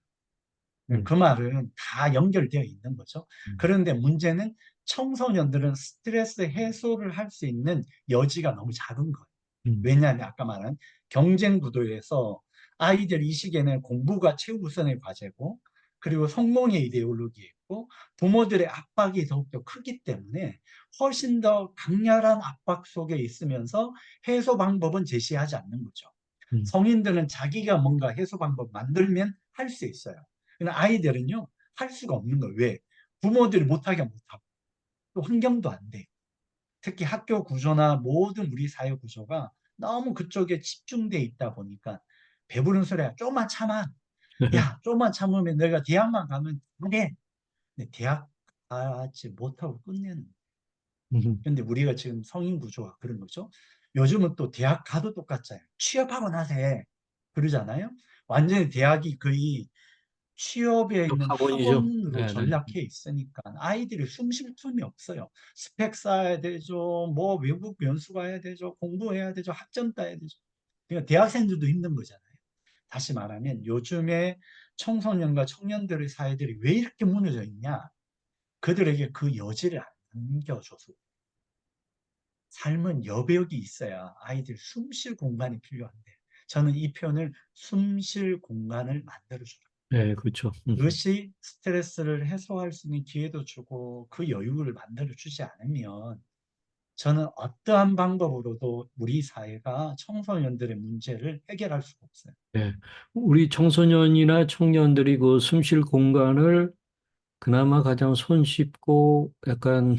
S2: 음,
S3: 그 말은 다 연결되어 있는 거죠.
S2: 음,
S3: 그런데 문제는 청소년들은 스트레스 해소를 할 수 있는 여지가 너무 작은 거예요.
S2: 음,
S3: 왜냐하면 아까 말한 경쟁 구도에서 아이들 이 시기에는 공부가 최우선의 과제고, 그리고 성공의 이데올로기 있고, 부모들의 압박이 더욱더 크기 때문에 훨씬 더 강렬한 압박 속에 있으면서 해소 방법은 제시하지 않는 거죠.
S2: 음,
S3: 성인들은 자기가 뭔가 해소 방법 만들면 할 수 있어요. 그러나 아이들은요, 할 수가 없는 거예요. 왜? 부모들이 못하게 못하고, 또 환경도 안 돼. 특히 학교 구조나 모든 우리 사회 구조가 너무 그쪽에 집중돼 있다 보니까 배부른 소리야. 조금만 참아. 야, 조금만 참으면 내가 대학만 가면 돼. 근데 대학 가지 못하고 끝내는.
S2: 음,
S3: 근데 우리가 지금 성인 구조가 그런 거죠. 요즘은 또 대학 가도 똑같잖아요. 취업하고 나세 그러잖아요. 완전히 대학이 거의 취업에 있는
S2: 학원이죠.
S3: 학원으로
S2: 네, 네.
S3: 전락해 있으니까 아이들이 숨쉴 틈이 없어요. 스펙 쌓아야 되죠. 뭐 외국 연수 가야 되죠. 공부해야 되죠. 학점 따야 되죠. 그러니까 대학생들도 힘든 거잖아요. 다시 말하면 요즘에 청소년과 청년들의 사회들이 왜 이렇게 무너져 있냐? 그들에게 그 여지를 안 남겨줘서. 삶은 여백이 있어야 아이들 숨쉴 공간이 필요한데, 저는 이 표현을 숨쉴 공간을 만들어줘라.
S2: 네, 그렇죠.
S3: 그것이 스트레스를 해소할 수 있는 기회도 주고 그 여유를 만들어주지 않으면 저는 어떠한 방법으로도 우리 사회가 청소년들의 문제를 해결할 수가 없어요.
S2: 네. 우리 청소년이나 청년들이 그 숨쉴 공간을 그나마 가장 손쉽고 약간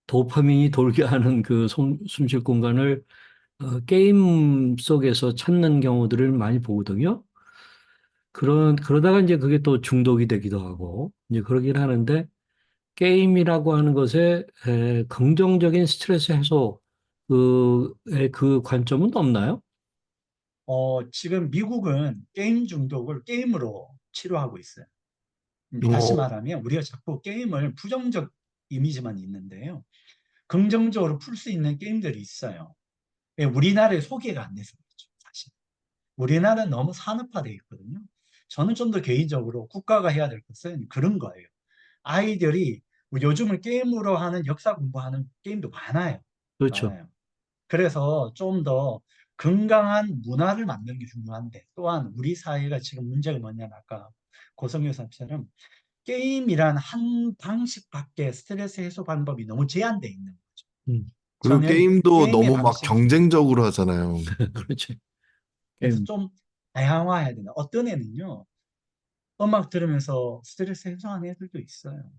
S2: 도파민이 돌게 하는 그 숨쉴 공간을 게임 속에서 찾는 경우들을 많이 보거든요. 그러다가 이제 그게 또 중독이 되기도 하고 이제 그러긴 하는데 게임이라고 하는 것에 긍정적인 스트레스 해소 그 관점은 없나요?
S3: 지금 미국은 게임 중독을 게임으로 치료하고 있어요. 다시
S1: 어,
S3: 말하면 우리가 자꾸 게임을 부정적 이미지만 있는데요. 긍정적으로 풀 수 있는 게임들이 있어요. 우리나라에 소개가 안 돼서 그렇죠, 사실. 우리나라는 너무 산업화되어 있거든요. 저는 좀 더 개인적으로 국가가 해야 될 것은 그런 거예요. 아이들이 요즘은 게임으로 하는 역사 공부하는 게임도 많아요.
S2: 그렇죠.
S3: 많아요. 그래서 좀 더 건강한 문화를 만드는 게 중요한데 또한 우리 사회가 지금 문제가 뭐냐면 아까 고성효 선생님처럼 게임이란 한 방식밖에 스트레스 해소 방법이 너무 제한되어 있는 거죠.
S2: 음,
S1: 그리고
S3: 저는
S1: 게임도
S3: 게임의
S1: 너무 막
S3: 방식이
S1: 경쟁적으로 하잖아요.
S2: 그렇죠.
S3: 그래서
S2: 게임.
S3: 좀 다양화해야 된다. 어떤 애는요, 음악 들으면서 스트레스 해소하는 애들도 있어요.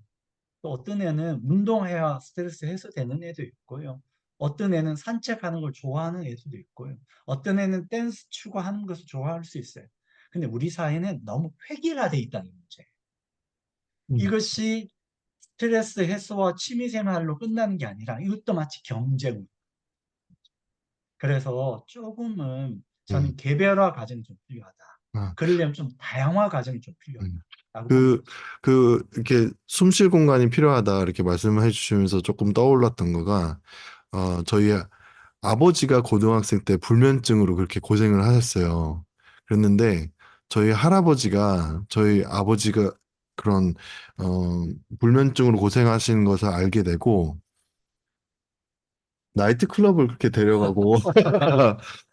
S3: 또 어떤 애는 운동해야 스트레스 해소되는 애도 있고요. 어떤 애는 산책하는 걸 좋아하는 애도 있고요. 어떤 애는 댄스 추고 하는 것을 좋아할 수 있어요. 근데 우리 사회는 너무 획일화돼 있다는 문제.
S2: 음,
S3: 이것이 스트레스 해소와 취미생활로 끝나는 게 아니라 이것도 마치 경쟁. 그래서 조금은
S1: 음.
S3: 저는 개별화 과정이 좀 필요하다.
S1: 아,
S3: 그러려면 좀 다양화 과정이 좀
S1: 음.
S3: 필요하다라고 보는
S1: 그,
S3: 거죠.
S1: 이렇게 숨쉴 공간이 필요하다, 이렇게 말씀을 해주시면서 조금 떠올랐던 거가, 저희 아버지가 고등학생 때 불면증으로 그렇게 고생을 하셨어요. 그랬는데, 저희 아버지가 그런, 어, 불면증으로 고생하시는 것을 알게 되고, 나이트클럽을 그렇게 데려가고,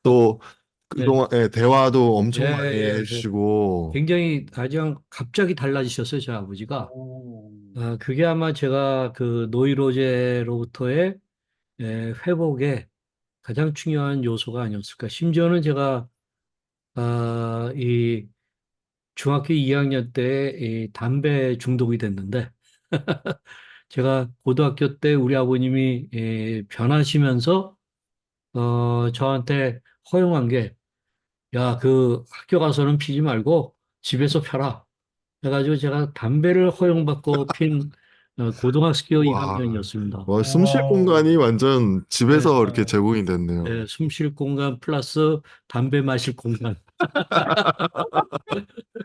S1: 또,
S2: 네.
S1: 그동안, 예, 대화도
S2: 예,
S1: 엄청 많이
S2: 예, 예.
S1: 해주시고,
S2: 굉장히 아주 갑자기 달라지셨어요, 저희 아버지가.
S3: 오,
S2: 그게 아마 제가 그 노이로제로부터의 회복에 가장 중요한 요소가 아니었을까. 심지어는 제가 이 중학교 2학년 때 이 담배 중독이 됐는데 제가 고등학교 때 우리 아버님이 변하시면서 저한테 허용한 게 야, 그 학교 가서는 피지 말고 집에서 펴라. 해가지고 제가 담배를 허용받고 핀 고등학교
S1: 와,
S2: 2학년이었습니다.
S1: 숨쉴 공간이
S3: 오,
S1: 완전 집에서 이렇게
S3: 어,
S1: 제공이 됐네요.
S2: 숨쉴 공간 플러스 담배 마실 공간.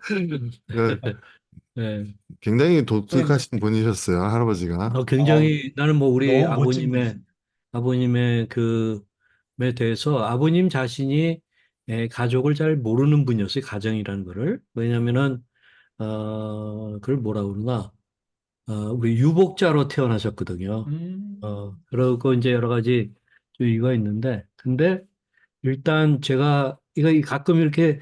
S1: 그러니까
S2: 예.
S1: 굉장히
S3: 네,
S1: 독특하신 분이셨어요, 할아버지가.
S2: 굉장히 나는 뭐 우리
S3: 너무 멋진 분이십니다.
S2: 아버님의 그에 대해서 아버님 자신이 가족을 잘 모르는 분이었어요. 가정이라는 거를. 왜냐면은 그걸 뭐라 그러나 우리 유복자로 태어나셨거든요.
S3: 음,
S2: 그러고 이제 여러 가지 좀 이유가 있는데 근데 일단 제가 이거 가끔 이렇게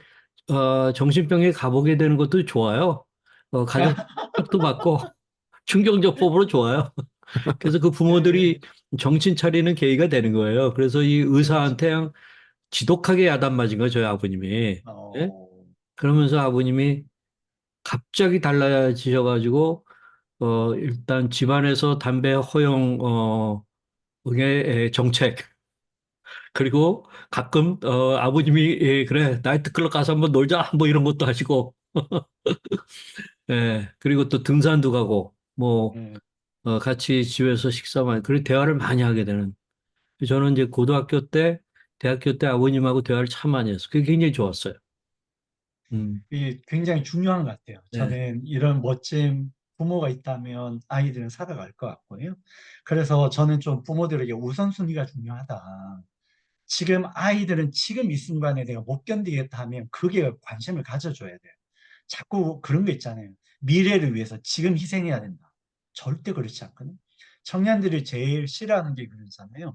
S2: 정신병에 가보게 되는 것도 좋아요. 가정 도 받고 충격요법으로 좋아요. 그래서 그
S3: 예,
S2: 부모들이 정신 차리는 계기가 되는 거예요. 그래서 이
S3: 그렇죠.
S2: 의사한테 그냥 지독하게 야단 맞은 거예요, 저희 아버님이. 예?
S3: 어,
S2: 그러면서 아버님이 갑자기 달라지셔가지고, 일단 집안에서 담배 허용, 의 정책. 그리고 가끔, 아버님이, 그래, 나이트클럽 가서 한번 놀자, 뭐 이런 것도 하시고, 그리고 또 등산도 가고, 뭐,
S3: 예.
S2: 같이 집에서 식사만, 그리고 대화를 많이 하게 되는. 저는 이제 고등학교 때, 대학교 때 아버님하고 대화를 참 많이 했어요. 그게 굉장히 좋았어요. 음,
S3: 이게 굉장히 중요한 것 같아요.
S2: 네,
S3: 저는 이런 멋진 부모가 있다면 아이들은 살아갈 것 같고요. 그래서 저는 좀 부모들에게 우선순위가 중요하다. 지금 아이들은 지금 이 순간에 내가 못 견디겠다 하면 그게 관심을 가져줘야 돼요. 자꾸 그런 거 있잖아요. 미래를 위해서 지금 희생해야 된다. 절대 그렇지 않거든요. 청년들이 제일 싫어하는 게 그러잖아요.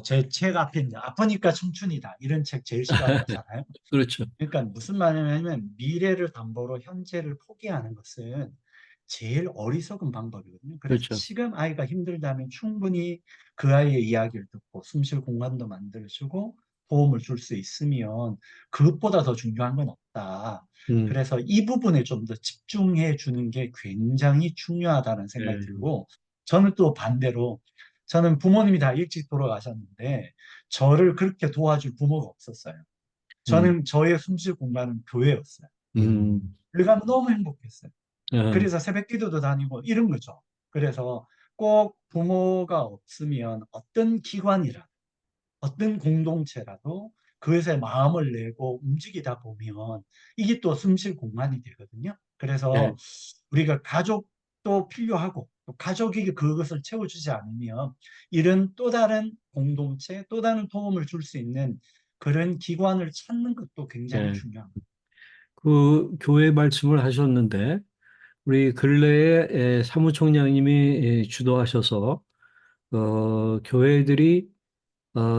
S3: 제 책 앞에 있는 아프니까 청춘이다. 이런 책 제일 싫어하잖아요.
S2: 그렇죠.
S3: 그러니까 무슨 말이냐면 미래를 담보로 현재를 포기하는 것은 제일 어리석은 방법이거든요. 그래서
S2: 그렇죠.
S3: 지금 아이가 힘들다면 충분히 그 아이의 이야기를 듣고 숨쉴 공간도 만들어주고 도움을 줄 수 있으면 그것보다 더 중요한 건 없다.
S2: 음,
S3: 그래서 이 부분에 좀 더 집중해 주는 게 굉장히 중요하다는 생각이
S2: 네,
S3: 들고 저는 또 반대로 저는 부모님이 다 일찍 돌아가셨는데 저를 그렇게 도와줄 부모가 없었어요.
S2: 음,
S3: 저는 저의 숨쉴 공간은 교회였어요.
S2: 음,
S3: 그래 가면 너무 행복했어요.
S2: 예,
S3: 그래서 새벽 기도도 다니고 이런 거죠. 그래서 꼭 부모가 없으면 어떤 기관이라 어떤 공동체라도 그것에 마음을 내고 움직이다 보면 이게 또 숨쉴 공간이 되거든요.
S2: 예,
S3: 그래서 우리가 가족도 필요하고 또 가족이 그것을 채워주지 않으면 이런 또 다른 공동체, 또 다른 도움을 줄 수 있는 그런 기관을 찾는 것도 굉장히
S2: 예.
S3: 중요합니다.
S2: 그 교회 말씀을 하셨는데 우리 근래에 사무총장님이 주도하셔서 교회들이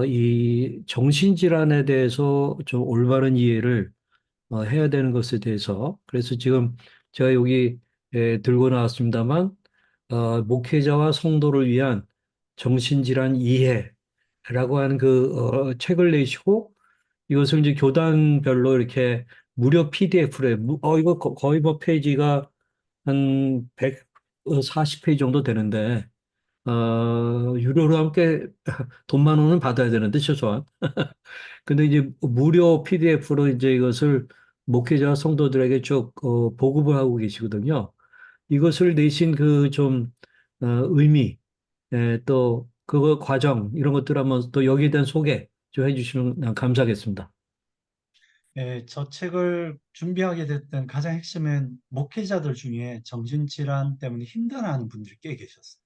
S2: 이 정신질환에 대해서 좀 올바른 이해를 해야 되는 것에 대해서 그래서 지금 제가 여기 들고 나왔습니다만 목회자와 성도를 위한 정신질환 이해라고 하는 그 책을 내시고 이것을 이제 교단별로 이렇게 무료 PDF로 이거 거의 뭐 페이지가 한 140페이지 정도 되는데 유료로 함께 돈만 원은 받아야 되는데 최소한 근데 이제 무료 PDF로 이제 이것을 목회자 성도들에게 쭉 보급을 하고 계시거든요. 이것을 내신 그 좀 의미, 또 그거 과정 이런 것들 한번 또 여기에 대한 소개 좀 해주시면 감사하겠습니다.
S3: 예, 저 책을 준비하게 됐던 가장 핵심은 목회자들 중에 정신질환 때문에 힘들어하는 분들이 꽤 계셨어요.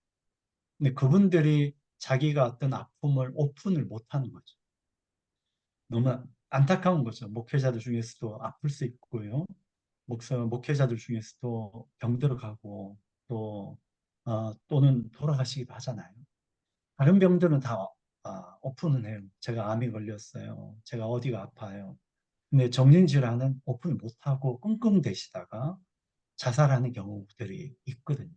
S3: 근데 그분들이 자기가 어떤 아픔을 오픈을 못하는 거죠. 너무 안타까운 거죠. 목회자들 중에서도 아플 수 있고요. 목회자들 중에서도 병들어 가고 또 또는 돌아가시기도 하잖아요. 다른 병들은 다 오픈은 해요. 제가 암이 걸렸어요. 제가 어디가 아파요. 근데 정신질환은 오픈을 못하고 끙끙대시다가 자살하는 경우들이 있거든요.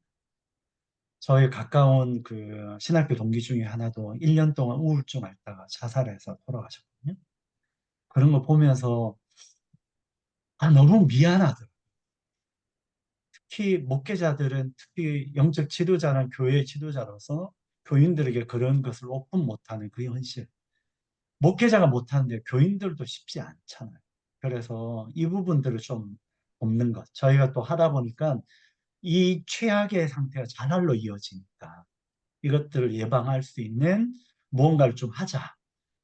S3: 저희 가까운 그 신학교 동기 중에 하나도 1년 동안 우울증 앓다가 자살해서 돌아가셨거든요. 그런 거 보면서 너무 미안하더라고요. 특히 목회자들은 특히 영적 지도자는 교회 지도자로서 교인들에게 그런 것을 오픈 못하는 그 현실. 목회자가 못하는데 교인들도 쉽지 않잖아요. 그래서 이 부분들을 좀 돕는 것. 저희가 또 하다 보니까 이 최악의 상태가 자살로 이어지니까 이것들을 예방할 수 있는 무언가를 좀 하자.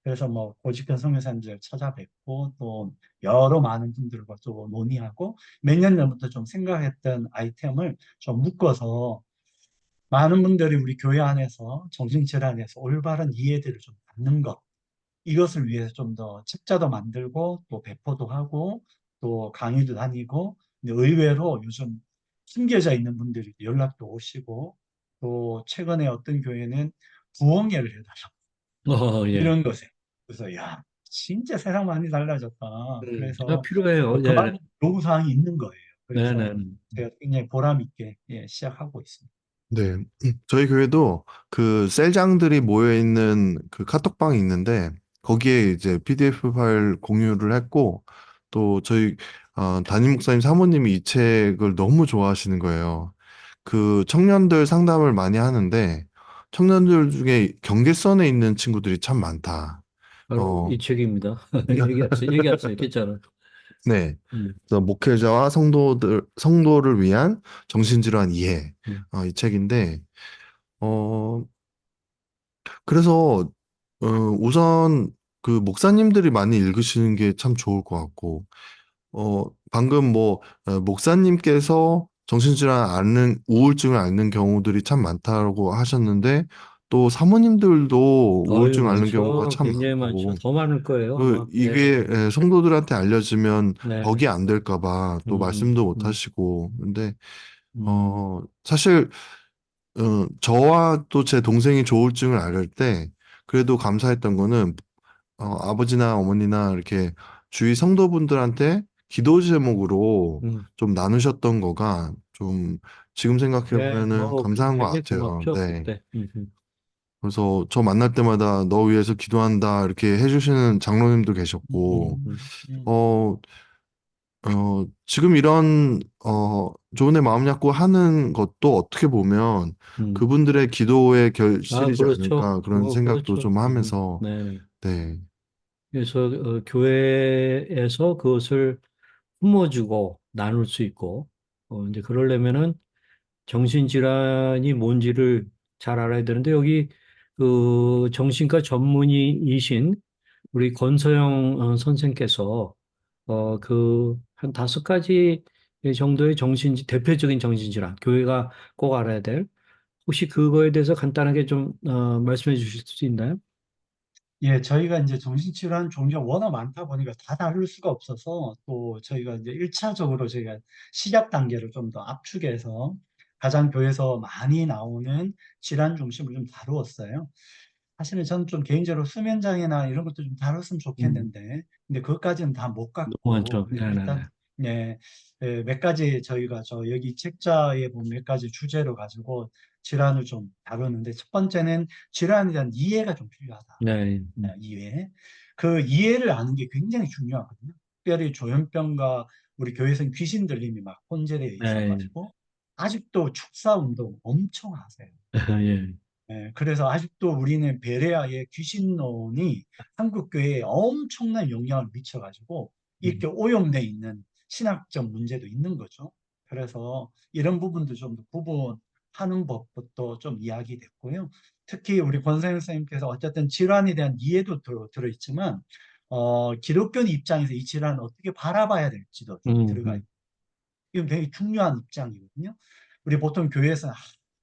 S3: 그래서 뭐 고직근 선교사님들 찾아뵙고 또 여러 많은 분들과 또 논의하고 몇 년 전부터 좀 생각했던 아이템을 좀 묶어서 많은 분들이 우리 교회 안에서 정신질환에서 올바른 이해들을 좀 받는 것 이것을 위해서 좀 더 책자도 만들고 또 배포도 하고 또 강의도 다니고 근데 의외로 요즘 숨겨져 있는 분들이 연락도 오시고 또 최근에 어떤 교회는 부흥회를 해달라고
S2: 예.
S3: 이런 것에 그래서 야 진짜 세상 많이 달라졌다. 그래서
S2: 필요해요. 예.
S3: 그만 요구사항이 있는 거예요.
S2: 네네.
S3: 그래서 제가 굉장히 보람 있게 시작하고 있습니다.
S1: 네. 저희 교회도 그 셀장들이 모여 있는 그 카톡방이 있는데 거기에 이제 PDF 파일 공유를 했고 또 저희 담임 목사님 사모님이 이 책을 너무 좋아하시는 거예요. 그 청년들 상담을 많이 하는데 청년들 중에 경계선에 있는 친구들이 참 많다.
S2: 바로
S1: 어,
S2: 이 책입니다. 얘기하세요. 괜찮아요.
S1: 네.
S2: 음,
S1: 그래서 목회자와 성도를 위한 정신질환 이해.
S2: 음.
S1: 이 책인데, 어, 그래서, 우선 그 목사님들이 많이 읽으시는 게 참 좋을 것 같고, 방금 뭐, 목사님께서 정신질환 우울증을 앓는 경우들이 참 많다고 하셨는데, 또 사모님들도
S2: 어유
S1: 우울증 앓는 경우가
S2: 많죠.
S1: 참
S2: 굉장히 많죠.
S1: 많고,
S2: 더 많을 거예요, 아마.
S1: 이게 성도들한테 알려지면
S2: 네.
S1: 덕이 안 될까 봐 또
S2: 음,
S1: 말씀도 못
S2: 음,
S1: 하시고, 근데,
S2: 음.
S1: 사실, 저와 또 제 동생이 조울증을 앓을 때, 그래도 감사했던 거는, 아버지나 어머니나 이렇게 주위 성도분들한테 기도 제목으로
S2: 음.
S1: 좀 나누셨던 거가 좀 지금
S2: 네,
S1: 생각해보면은 감사한 것
S2: 굉장히
S1: 같아요.
S2: 고맙죠,
S1: 네.
S2: 그때.
S1: 그래서 저 만날 때마다 너 위해서 기도한다 이렇게 해주시는 장로님도 계셨고,
S3: 음.
S1: 어, 지금 이런, 좋은 애 마음 잡고 하는 것도 어떻게 보면
S2: 음.
S1: 그분들의 기도의 결실이지
S2: 그렇죠.
S1: 않을까 그런 생각도
S2: 그렇죠.
S1: 좀 하면서,
S2: 네.
S1: 네,
S2: 그래서 교회에서 그것을 품어주고 나눌 수 있고, 이제 그러려면은 정신질환이 뭔지를 잘 알아야 되는데, 여기 그 정신과 전문의이신 우리 권서영 선생께서 그 한 5가지 정도의 대표적인 정신질환, 교회가 꼭 알아야 될, 혹시 그거에 대해서 간단하게 좀 말씀해 주실 수 있나요?
S3: 예, 저희가 이제 정신질환 종류가 워낙 많다 보니까 다 다룰 수가 없어서 또 저희가 이제 1차적으로 저희가 시작 단계를 좀 더 압축해서 가장 교회에서 많이 나오는 질환 중심을 좀 다루었어요. 사실은 저는 좀 개인적으로 수면장애나 이런 것도 좀 다뤘으면
S2: 음,
S3: 좋겠는데, 근데 그것까지는 다 못
S2: 너무
S3: 갔고,
S2: 많죠.
S3: 그냥 일단,
S2: 네네네.
S3: 네, 몇 가지 저희가 여기 책자에 보면 몇 가지 주제로 가지고 질환을 좀 다루는데, 첫 번째는 질환에 대한 이해가 좀 필요하다.
S2: 네,
S3: 이해. 그 이해를 아는 게 굉장히 중요하거든요. 특별히 조현병과 우리 교회에서는 귀신 들림이 막 혼재되어
S2: 네,
S3: 있어가지고, 아직도 축사 운동 엄청 하세요.
S2: 예,
S3: 그래서 아직도 우리는 베레아의 귀신론이 한국 교회에 엄청난 영향을 미쳐가지고
S2: 음,
S3: 이렇게 오염돼 있는 신학적 문제도 있는 거죠. 그래서 이런 부분도 좀 더 구분하는 법부터 좀 이야기됐고요. 특히 우리 권사님 선생님께서 어쨌든 질환에 대한 이해도 들어있지만 기독교 입장에서 이 질환을 어떻게 바라봐야 될지도 좀
S2: 음,
S3: 들어가
S2: 음.
S3: 있고 이건 굉장히 중요한 입장이거든요. 우리 보통 교회에서는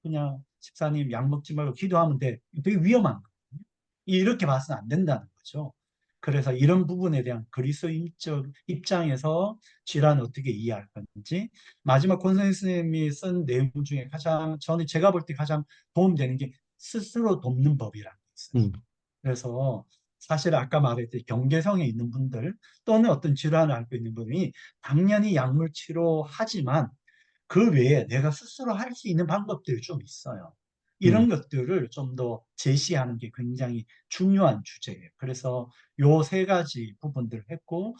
S3: 그냥 집사님 약 먹지 말고 기도하면 돼. 되게 위험한 거거든요. 이렇게 봐서는 안 된다는 거죠. 그래서 이런 부분에 대한 그리스도인적 입장에서 질환을 어떻게 이해할 건지 마지막 권선생 스님이 쓴 내용 중에 가장 저는 제가 볼 때 가장 도움되는 게 스스로 돕는 법이라는 게 있어요.
S2: 음.
S3: 그래서 사실 아까 말했듯이 경계성에 있는 분들 또는 어떤 질환을 앓고 있는 분이 당연히 약물 치료하지만 그 외에 내가 스스로 할 수 있는 방법들이 좀 있어요.
S2: 음.
S3: 이런 것들을 좀 더 제시하는 게 굉장히 중요한 주제예요. 그래서 요 세 가지 부분들을 했고,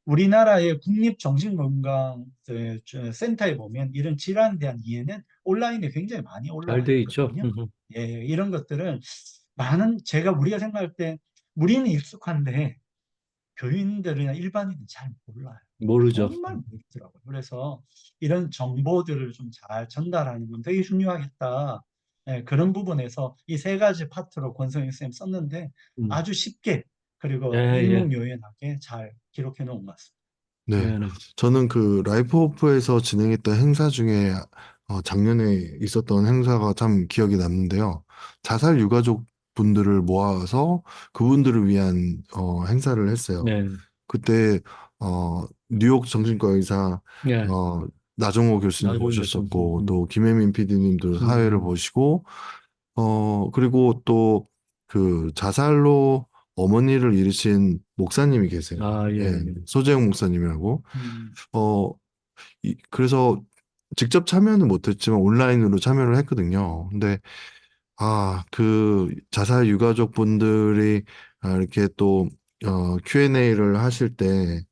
S3: 우리나라의 국립정신건강센터에 보면 이런 질환에 대한 이해는 온라인에 굉장히 많이 올라와
S2: 잘 돼 있죠.
S3: 있거든요. 예, 이런 것들은 우리가 생각할 때 우리는 익숙한데 교인들이나 일반인은 잘 몰라요.
S2: 모르죠.
S3: 정말 모르더라고요. 그래서 이런 정보들을 좀 잘 전달하는 건 되게 중요하겠다. 예, 그런 부분에서 이 세 가지 파트로 권성희 쌤 썼는데
S2: 음.
S3: 아주 쉽게
S2: 예,
S3: 그리고
S2: 예.
S3: 일목요연하게 잘 기록해 놓은 것 같습니다.
S1: 네.
S2: 네, 네.
S1: 저는 그 라이프 오프에서 진행했던 행사 중에 작년에 있었던 행사가 참 기억에 남는데요. 자살 유가족 분들을 모아서 그분들을 위한 행사를 했어요.
S2: 네,
S1: 그때 뉴욕 정신과 의사
S2: 예.
S1: 어, 나정호 교수님
S2: 나중에 교수님.
S1: 모셨었고 또 김혜민 PD님도 사회를
S2: 음.
S1: 보시고 그리고 또 그 자살로 어머니를 잃으신 목사님이 계세요.
S2: 아, 예,
S1: 예,
S2: 예.
S1: 소재영 목사님이라고.
S3: 음,
S1: 어, 그래서 직접 참여는 못했지만 온라인으로 참여를 했거든요. 근데, 그 자살 유가족 분들이 이렇게 또, Q&A를 하실 때,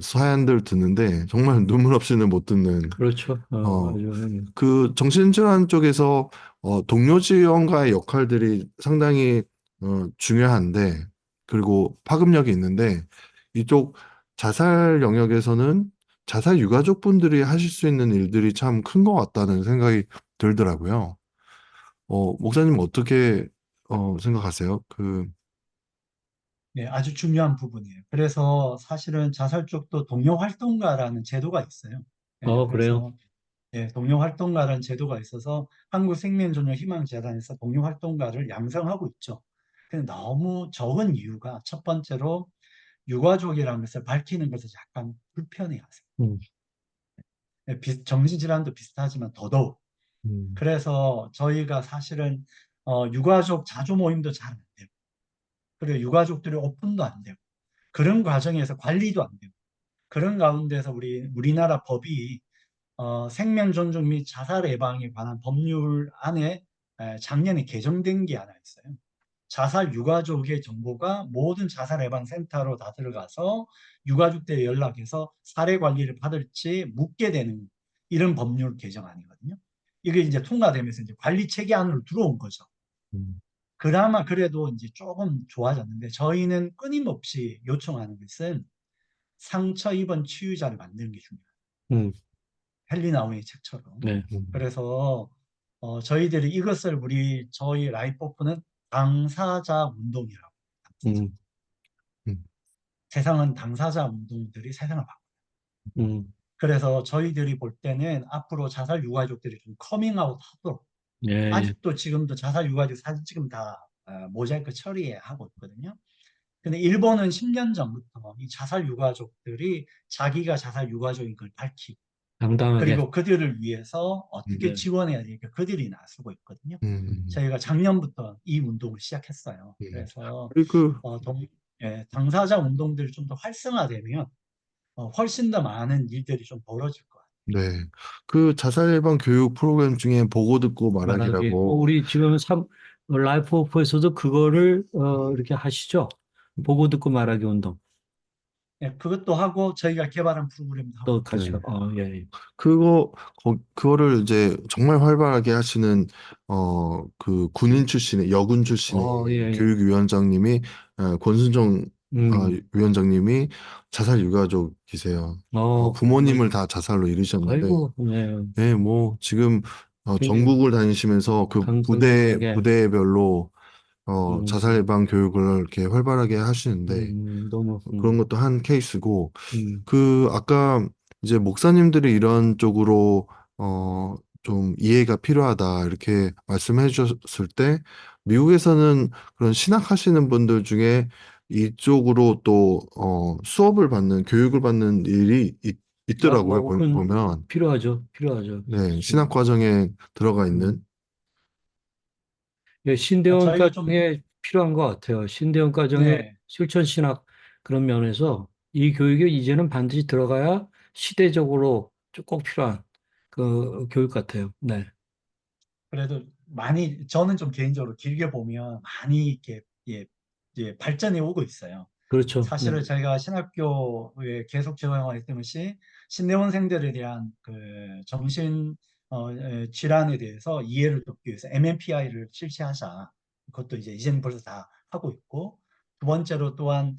S1: 사연들 듣는데 정말 눈물 없이는 못 듣는,
S2: 그렇죠.
S1: 어,
S2: 아주,
S1: 그 정신질환 쪽에서 동료 지원가의 역할들이 상당히 중요한데 그리고 파급력이 있는데 이쪽 자살 영역에서는 자살 유가족분들이 하실 수 있는 일들이 참 큰 것 같다는 생각이 들더라고요. 목사님 어떻게 생각하세요?
S3: 네, 아주 중요한 부분이에요. 그래서 사실은 자살 쪽도 동료 활동가라는 제도가 있어요.
S2: 그래요.
S3: 그래서 동료 활동가라는 제도가 있어서 한국생명존중희망재단에서 동료 활동가를 양성하고 있죠. 근데 너무 적은 이유가 첫 번째로 유가족이라는 것을 밝히는 것을 약간 불편해하세요.
S2: 음,
S3: 정신질환도 비슷하지만 더더욱.
S2: 음,
S3: 그래서 저희가 사실은 유가족 자조 모임도 잘 안 되고, 그리고 유가족들이 오픈도 안 되고, 그런 과정에서 관리도 안 되고, 그런 가운데서 우리나라 법이 생명 존중 및 자살 예방에 관한 법률 안에 작년에 개정된 게 하나 있어요. 자살 유가족의 정보가 모든 자살 예방 센터로 다 들어가서 유가족들에 연락해서 사례 관리를 받을지 묻게 되는 이런 법률 개정안이거든요. 이게 이제 통과되면서 이제 관리 체계 안으로 들어온 거죠.
S2: 음,
S3: 그나마 그래도 이제 조금 좋아졌는데 저희는 끊임없이 요청하는 것은 상처 입은 치유자를 만드는 게 중요해요.
S2: 음,
S3: 헬리나우의 책처럼.
S2: 네.
S1: 음,
S3: 그래서 저희들이 이것을 저희 라이프오프는 당사자 운동이라고. 당사자.
S2: 음,
S1: 음,
S3: 세상은 당사자 운동들이 세상을 바꿔요.
S2: 음,
S3: 그래서 저희들이 볼 때는 앞으로 자살 유가족들이 좀 커밍아웃 하도록
S2: 예, 예.
S3: 아직도 지금도 자살 유가족 사진 지금 다 모자이크 처리하고 있거든요. 근데 일본은 10년 전부터 이 자살 유가족들이 자기가 자살 유가족인 걸 밝히고
S2: 당당하게.
S3: 그리고 그들을 위해서 어떻게
S1: 음,
S2: 네.
S3: 지원해야 되니까 그들이 나서고 있거든요.
S1: 음,
S3: 저희가 작년부터 이 운동을 시작했어요.
S1: 음.
S3: 그래서
S1: 그리고
S3: 당사자 운동들이 좀 더 활성화되면 훨씬 더 많은 일들이 좀 벌어질 것 같아요.
S1: 네. 그 자살 예방 교육 프로그램 중에 보고 듣고
S2: 말하기.
S1: 말하기라고
S2: 우리 지금 라이프 오프에서도 그거를 이렇게 하시죠. 보고 듣고 말하기 운동.
S3: 예, 그것도 하고 저희가 개발한 프로그램도 하고
S2: 또
S3: 있죠.
S2: 같이.
S1: 네.
S2: 예, 예.
S1: 그거를 이제 정말 활발하게 하시는, 그 군인 출신의, 여군
S2: 예,
S1: 출신의
S2: 예.
S1: 교육위원장님이, 권순정,
S2: 음.
S1: 위원장님이 자살 유가족이세요. 부모님을
S2: 정말.
S1: 다 자살로 잃으셨는데,
S2: 아이고, 네.
S1: 네, 뭐, 지금,
S2: 굉장히
S1: 전국을 다니시면서 그
S2: 당당하게.
S1: 부대별로, 자살
S2: 음,
S1: 예방 교육을 이렇게 활발하게 하시는데,
S2: 너무,
S1: 그런 것도 한 케이스고,
S2: 음.
S1: 아까 이제 목사님들이 이런 쪽으로, 어, 좀 이해가 필요하다, 이렇게 말씀해 주셨을 때, 미국에서는 그런 신학하시는 분들 중에 이쪽으로 또, 수업을 받는, 교육을 받는 일이 있더라고요,
S2: 그건
S1: 보면.
S2: 필요하죠. 필요하죠.
S1: 네, 신학 과정에 들어가 있는.
S2: 음. 예, 신대원
S3: 저희가 좀,
S2: 과정에 필요한 것 같아요. 신대원 과정에
S3: 네,
S2: 실천 신학 그런 면에서 이 교육이 이제는 반드시 들어가야 시대적으로 꼭 필요한 그 교육 같아요. 네.
S3: 그래도 많이, 저는 좀 개인적으로 길게 보면 많이 이렇게, 발전해 오고 있어요.
S2: 그렇죠. 네.
S3: 사실은 저희가 신학교에 계속 재활용했던 것이 신대원생들에 대한 그 정신 질환에 대해서 이해를 돕기 위해서 MMPI를 실시하자. 그것도 이제는 벌써 다 하고 있고, 두 번째로 또한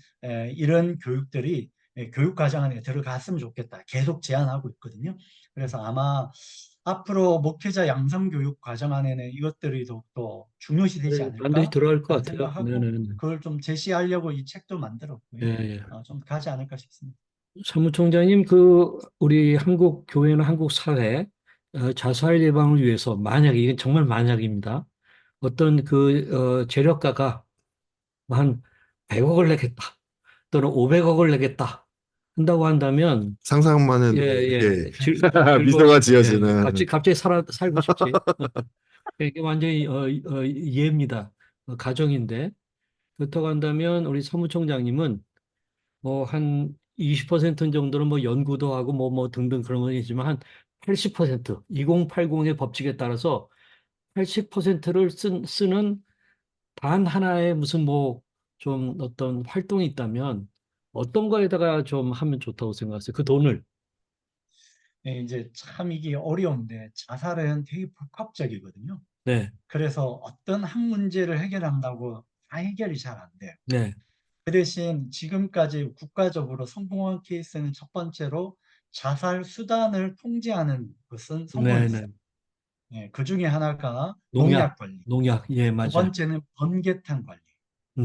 S3: 이런 교육들이 교육 과정 안에 들어갔으면 좋겠다. 계속 제안하고 있거든요. 그래서 아마 앞으로 목회자 양성 교육 과정 안에는 이것들이 더욱더 중요시 되지
S2: 네, 반드시
S3: 않을까
S2: 들어갈 것
S3: 라는
S2: 같아요.
S3: 생각하고
S2: 네네.
S3: 그걸 좀 제시하려고 이 책도 만들었고요.
S2: 예, 예.
S3: 좀 가지 않을까 싶습니다.
S2: 사무총장님, 우리 한국 교회나 한국 사회 자살 예방을 위해서 만약에 이게 정말 만약입니다. 어떤 재력가가 한 100억을 내겠다 또는 500억을 내겠다 한다고 한다면
S1: 상상만
S2: 예,
S1: 해도 이렇게
S2: 예, 즐거울
S1: 미소가
S2: 거예요. 예, 예.
S1: 지어지는.
S2: 갑자기 살고 싶지. 이게 완전히 예입니다. 가정인데 그렇다고 한다면 우리 사무총장님은 뭐 한 20% 정도는 뭐 연구도 하고 뭐 등등 그런 건 있지만 한 80% 2080의 법칙에 따라서 80%를 쓰는 단 하나의 무슨 뭐 좀 어떤 활동이 있다면 어떤 거에다가 좀 하면 좋다고 생각하세요? 그 돈을.
S3: 이제 참 이게 어려운데 자살은 되게 복합적이거든요.
S2: 네,
S3: 그래서 어떤 한 문제를 해결한다고 다 해결이 잘 안 돼요.
S2: 네,
S3: 그 대신 지금까지 국가적으로 성공한 케이스는 첫 번째로 자살 수단을 통제하는 것은
S2: 네,
S3: 성공했어요.
S2: 네.
S3: 그 중에 하나가
S2: 농약,
S3: 농약 관리,
S2: 농약. 예,
S3: 두
S2: 맞아요.
S3: 번째는 번개탄 관리,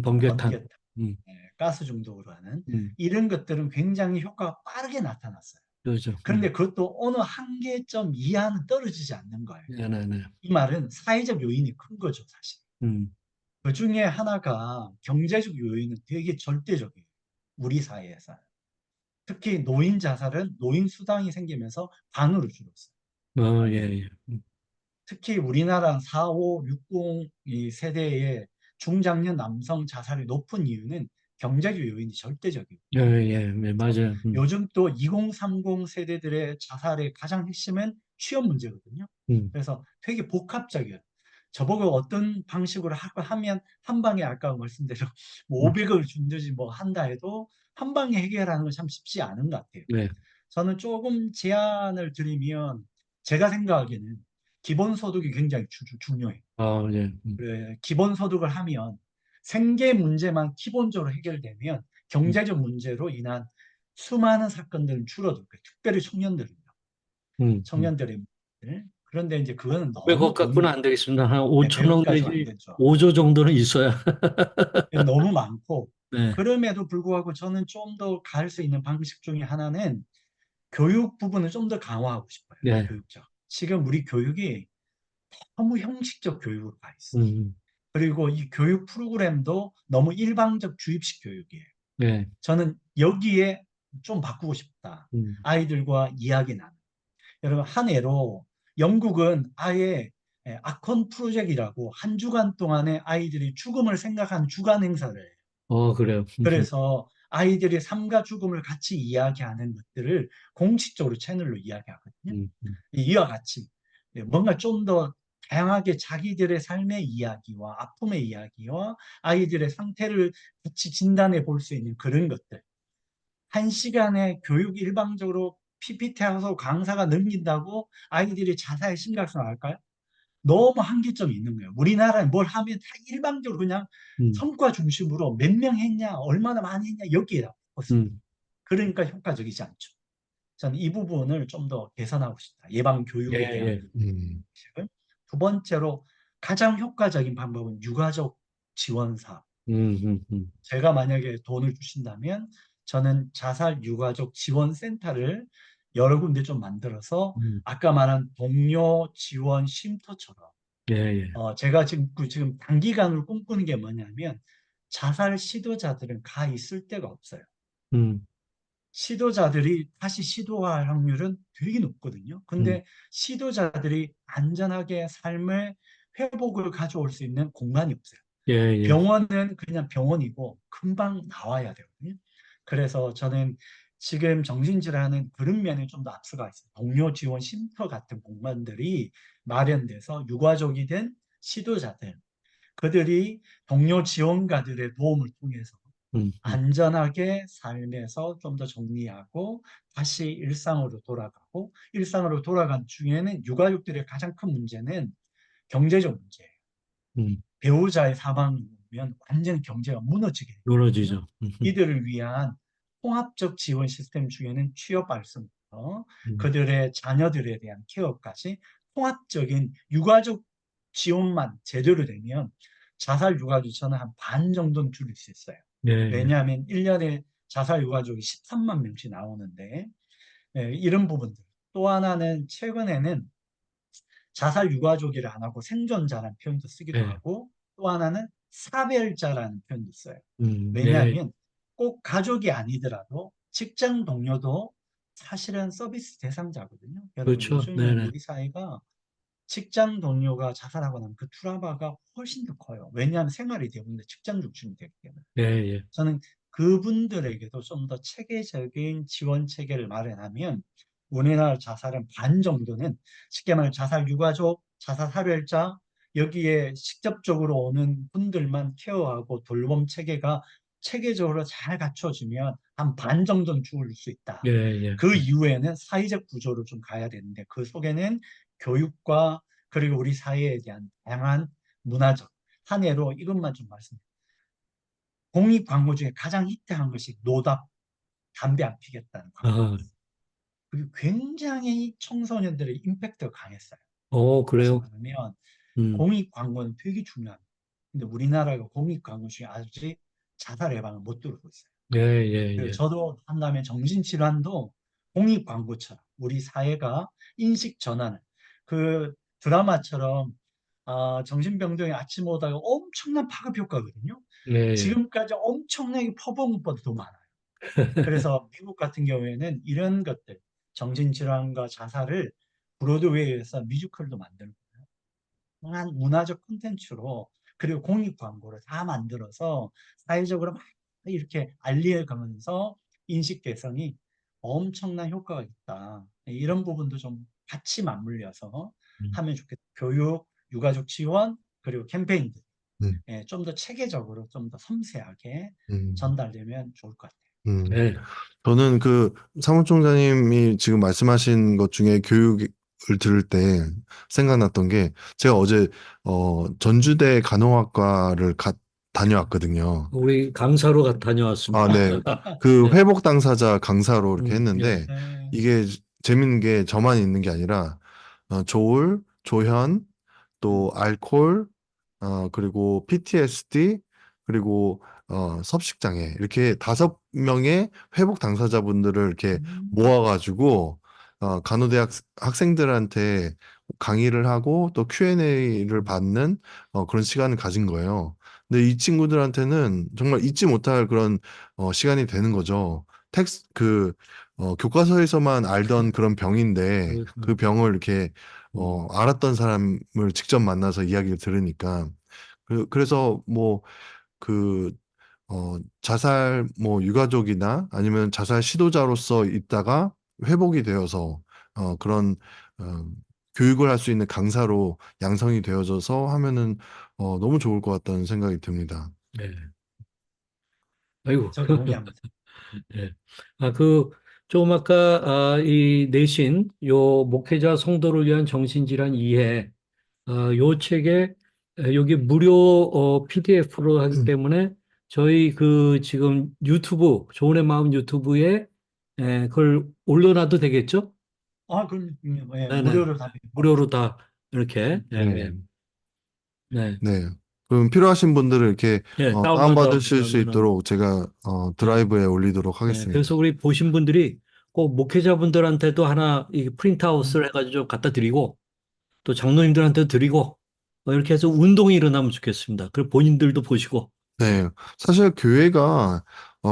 S2: 번개탄.
S3: 번개탄,
S2: 음,
S3: 가스 중독으로 하는
S2: 음,
S3: 이런 것들은 굉장히 효과가 빠르게 나타났어요.
S2: 그렇죠.
S3: 그런데 그것도 어느 한계점 이하는 떨어지지 않는 거예요.
S2: 네, 네, 네.
S3: 이 말은 사회적 요인이 큰 거죠, 사실.
S2: 음,
S3: 그 중에 하나가 경제적 요인은 되게 절대적이에요. 우리 사회에서. 특히 노인 자살은 노인 수당이 생기면서 반으로 줄었어요.
S2: 예,
S3: 반으로.
S2: 예.
S3: 특히 우리나라 4, 5, 60 이 세대의 중장년 남성 자살이 높은 이유는 경제적 요인이 절대적이에요.
S2: 예, 예, 예, 맞아요.
S3: 요즘 또 2030 세대들의 자살의 가장 핵심은 취업 문제거든요.
S2: 음,
S3: 그래서 되게 복합적이에요. 저보고 어떤 방식으로 하면 한 방에 아까 말씀대로 뭐
S2: 음,
S3: 500을 준다지 뭐 한다 해도 한 방에 해결하는 건 참 쉽지 않은 것 같아요.
S2: 네.
S3: 저는 조금 제안을 드리면 제가 생각하기에는 기본소득이 굉장히 중요해요.
S2: 예.
S3: 그래, 기본소득을 하면 생계 문제만 기본적으로 해결되면
S2: 음,
S3: 경제적 문제로 인한 수많은 사건들은 줄어들 거예요. 특별히 청년들은요.
S2: 음, 음.
S3: 청년들의 문제들. 그런데 이제 그거는 너무
S2: 100억
S3: 돈이
S2: 갖고는 안 되겠습니다. 한 5천억
S3: 100억까지는 안
S2: 내지
S3: 되죠.
S2: 5조 정도는 있어야.
S3: 너무 많고
S2: 네,
S3: 그럼에도 불구하고 저는 좀 더 갈 수 있는 방식 중에 하나는 교육 부분을 좀 더 강화하고 싶어요.
S2: 네,
S3: 교육적. 지금 우리 교육이 너무 형식적 교육으로 가 있어요.
S2: 음,
S3: 그리고 이 교육 프로그램도 너무 일방적 주입식 교육이에요.
S2: 네,
S3: 저는 여기에 좀 바꾸고 싶다.
S2: 음,
S3: 아이들과 이야기 나누는. 여러분, 한 해로 영국은 아예 아콘 프로젝트라고 한 주간 동안에 아이들이 죽음을 생각하는 주간 행사를 해요.
S2: 그래요.
S3: 그래서 아이들의 삶과 죽음을 같이 이야기하는 것들을 공식적으로 채널로 이야기하거든요.
S2: 음, 음,
S3: 이와 같이 뭔가 좀 더 다양하게 자기들의 삶의 이야기와 아픔의 이야기와 아이들의 상태를 같이 진단해 볼 수 있는 그런 것들. 한 시간에 교육 일방적으로 PPT 하면서 강사가 넘긴다고 아이들이 자살의 심각성을 알까요? 너무 한계점이 있는 거예요. 우리나라에 뭘 하면 다 일방적으로 그냥
S2: 음,
S3: 성과 중심으로 몇 명 했냐, 얼마나 많이 했냐, 여기에 포커스입니다.
S2: 음.
S3: 그러니까 효과적이지 않죠. 저는 이 부분을 좀 더 개선하고 싶다. 예방
S2: 예,
S3: 교육에 대한
S2: 예.
S3: 방식을. 두 번째로 가장 효과적인 방법은 유가족 지원 사업. 제가 만약에 돈을 주신다면 저는 자살 유가족 지원 센터를 여러 군데 좀 만들어서
S2: 음.
S3: 아까 말한 동료 지원 쉼터처럼
S2: 예, 예.
S3: 제가 지금 단기간으로 꿈꾸는 게 뭐냐면 자살 시도자들은 가 있을 데가 없어요.
S2: 음,
S3: 시도자들이 다시 시도할 확률은 되게 높거든요.
S2: 음.
S3: 근데 시도자들이 안전하게 삶의 회복을 가져올 수 있는 공간이 없어요.
S2: 예, 예.
S3: 병원은 그냥 병원이고 금방 나와야 되거든요. 그래서 저는 지금 정신질환은 그런 면에 좀 더 앞서가 있어요. 동료 지원 쉼터 같은 공간들이 마련돼서 유가족이 된 시도자들, 그들이 동료 지원가들의 도움을 통해서
S2: 음, 음.
S3: 안전하게 삶에서 좀 더 정리하고 다시 일상으로 돌아가고, 일상으로 돌아간 중에는 유가족들의 가장 큰 문제는 경제적 문제예요.
S2: 음.
S3: 배우자의 사망이면 완전 경제가 무너지게 되거든요.
S2: 무너지죠.
S3: 이들을 위한 통합적 지원 시스템 중에는 취업 발전부터
S2: 음.
S3: 그들의 자녀들에 대한 케어까지 통합적인 유가족 지원만 제대로 되면 자살 유가족 저는 한 반 정도는 줄일 수 있어요.
S2: 예, 예.
S3: 왜냐하면 1년에 자살 유가족이 13만 명씩 나오는데 이런 부분들. 또 하나는 최근에는 자살 유가족이라 안 하고 생존자라는 표현도 쓰기도
S2: 예.
S3: 하고, 또 하나는 사별자라는 표현도 써요.
S2: 예.
S3: 왜냐하면 꼭 가족이 아니더라도 직장 동료도 사실은 서비스 대상자거든요. 여러분,
S2: 그렇죠.
S3: 요즘은
S2: 네네.
S3: 우리 사회가 직장 동료가 자살하고 나면 그 트라우마가 훨씬 더 커요. 왜냐하면 생활이 대부분 직장 중심이 되기 때문에.
S2: 예, 예.
S3: 저는 그분들에게도 좀 더 체계적인 지원 체계를 마련하면 우리나라 자살은 반 정도는, 쉽게 말해 자살 유가족, 자살 사별자, 여기에 직접적으로 오는 분들만 케어하고 돌봄 체계가 체계적으로 잘 갖춰지면 한 반 정도는 죽을 수 있다.
S2: 예, 예.
S3: 그 이후에는 사회적 구조로 좀 가야 되는데 그 속에는 교육과 그리고 우리 사회에 대한 다양한 문화적, 한 해로 이것만 좀 말씀드릴게요. 공익 광고 중에 가장 히트한 것이 노답, 담배 안 피겠다는
S2: 아,
S3: 광고였어요. 그리고 굉장히 청소년들의 임팩트가 강했어요. 다시
S2: 그래요.
S3: 말하면
S2: 음.
S3: 공익 광고는 되게 중요합니다. 근데 우리나라가 공익 광고 중에 아직 자살 예방을 못 두르고 있어요.
S2: 예, 예,
S3: 그리고
S2: 예.
S3: 저도 한다음에 정신질환도 공익 광고처럼 우리 사회가 인식 전환을, 그 드라마처럼 정신병동에 아침 오다가 엄청난 파급 효과거든요.
S2: 예, 예.
S3: 지금까지 엄청나게 퍼부은 것보다 더 많아요. 그래서 미국 같은 경우에는 이런 것들, 정신질환과 자살을 브로드웨이에서 뮤지컬도 만들고 다양한 문화적 콘텐츠로, 그리고 공익 광고를 다 만들어서 사회적으로 막 이렇게 알려가면서 인식 개선이 엄청난 효과가 있다. 이런 부분도 좀 같이 맞물려서
S2: 음.
S3: 하면 좋겠다. 교육, 유가족 지원, 그리고 캠페인들
S1: 음,
S3: 좀 더 체계적으로 좀 더 섬세하게
S1: 음,
S3: 전달되면 좋을 것 같아요.
S1: 음.
S2: 예.
S1: 저는 그 사무총장님이 지금 말씀하신 것 중에 교육을 들을 때 생각났던 게 제가 어제 전주대 간호학과를 다녀왔거든요.
S2: 우리 강사로
S1: 아,
S2: 다녀왔습니다.
S1: 네. 그
S2: 네.
S1: 회복 당사자 강사로 이렇게
S2: 예.
S1: 했는데
S3: 네.
S1: 이게 재밌는 게 저만 있는 게 아니라 조울, 조현, 또
S3: 음.
S1: 알코올, 그리고 PTSD, 그리고 섭식장애 이렇게 5명의 회복 당사자분들을 이렇게
S3: 음.
S1: 모아가지고 간호대학 학생들한테 강의를 하고 또 Q&A를 받는 그런 시간을 가진 거예요. 근데 이 친구들한테는 정말 잊지 못할 그런 시간이 되는 거죠. 교과서에서만 알던 그런 병인데 그 병을 이렇게 알았던 사람을 직접 만나서 이야기를 들으니까 그래서 뭐 그 자살 뭐 유가족이나 아니면 자살 시도자로서 있다가 회복이 되어서 그런 어, 교육을 할 수 있는 강사로 양성이 되어져서 하면은 너무 좋을 것 같다는 생각이 듭니다.
S2: 네. 아이고.
S3: 저도 동의합니다.
S2: 예. 좀 아까, 이 내신, 요 목회자 성도를 위한 정신질환 이해, 요 책에, 여기 무료, PDF로 하기 때문에 저희 지금 유튜브, 조은의 마음 유튜브에, 그걸 올려놔도 되겠죠?
S3: 그럼 예,
S2: 네네.
S3: 무료로 다
S2: 무료로 다, 이렇게, 예,
S1: 네.
S2: 예. 네.
S1: 네. 그럼 필요하신 분들은 이렇게
S2: 예, 다운받아
S1: 다운받으실 수
S2: 보시면은,
S1: 있도록 제가
S2: 예.
S1: 드라이브에 올리도록
S2: 네,
S1: 하겠습니다.
S2: 그래서 우리 보신 분들이 꼭 목회자분들한테도 하나 이 프린트아웃을
S3: 음,
S2: 해가지고 좀 갖다 드리고 또 장로님들한테 드리고 이렇게 해서 운동이 일어나면 좋겠습니다. 그리고 본인들도 보시고.
S1: 네. 사실 교회가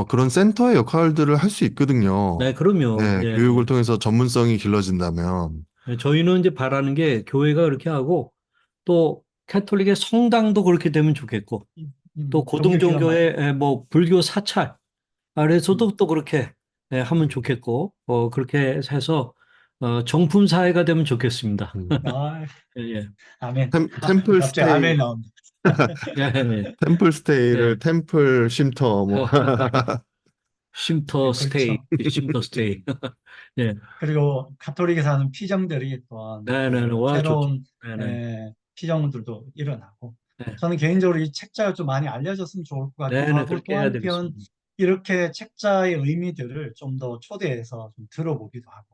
S1: 그런 센터의 역할들을 할 수 있거든요.
S2: 네, 그럼요.
S1: 네.
S2: 예,
S1: 교육을
S2: 예.
S1: 통해서 전문성이 길러진다면.
S2: 네, 저희는 이제 바라는 게 교회가 그렇게 하고 또 캐톨릭의 성당도 그렇게 되면 좋겠고 또
S3: 종교기관 말.
S2: 고등종교의 뭐 불교 사찰
S3: 음,
S2: 아래서도 또 그렇게 하면 좋겠고 그렇게 해서 정품 사회가 되면 좋겠습니다.
S1: 음.
S3: 아,
S2: 예, 예.
S3: 아멘.
S1: 템플
S3: 갑자기 아멘
S1: 스테이,
S3: 나옵니다.
S2: 예, 예.
S1: 템플
S2: 예.
S1: 스테이를 템플 쉼터, 뭐.
S2: 쉼터
S3: 네,
S2: 스테이,
S3: 그렇죠.
S2: 쉼터 스테이. 예.
S3: 그리고 가톨릭에 사는 피정들이 또한
S2: 네네네.
S3: 그
S2: 와, 좋죠.
S3: 새로운
S2: 네네.
S3: 피정들도 일어나고
S2: 네.
S3: 저는 개인적으로 이 책자가 좀 많이 알려졌으면 좋을 것 같기도
S2: 네네.
S3: 하고
S2: 그렇게
S3: 또
S2: 해야
S3: 한편
S2: 되겠습니다.
S3: 이렇게 책자의 의미들을 좀 더 초대해서 좀 들어보기도 하고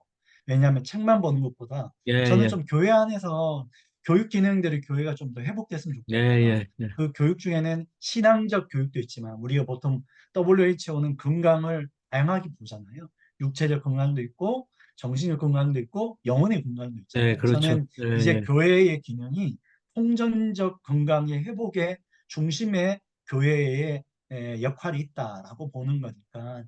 S3: 왜냐하면 책만 보는 것보다
S2: 예,
S3: 저는
S2: 예.
S3: 좀 교회 안에서 교육 기능들이 교회가 좀 더 회복됐으면
S2: 예,
S3: 좋겠다.
S2: 예, 예.
S3: 그 교육 중에는 신앙적 교육도 있지만 우리가 보통 WHO는 건강을 다양하게 보잖아요. 육체적 건강도 있고 정신적 건강도 있고 영혼의 건강도
S2: 예,
S3: 있잖아요.
S2: 그렇죠.
S3: 저는
S2: 예,
S3: 이제
S2: 예.
S3: 교회의 기능이 통전적 건강의 회복의 중심에 교회의 역할이 있다라고 보는 거니까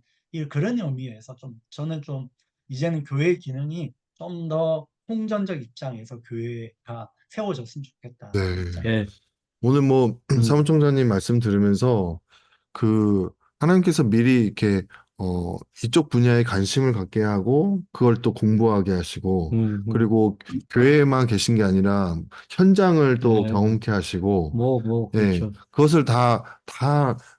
S3: 그런 의미에서 좀 저는 좀 이제는 교회의 기능이 좀 더 통전적 입장에서 교회가 세워졌으면 좋겠다라는
S1: 네.
S3: 입장입니다.
S2: 예.
S1: 오늘 뭐,
S2: 음,
S1: 사무총장님 말씀 들으면서 그 하나님께서 미리 이렇게 이쪽 분야에 관심을 갖게 하고 그걸 또 공부하게 하시고
S2: 음, 음.
S1: 그리고 교회에만 계신 게 아니라 현장을 또
S2: 예.
S1: 경험케 하시고 예,
S2: 그렇죠.
S1: 그것을 다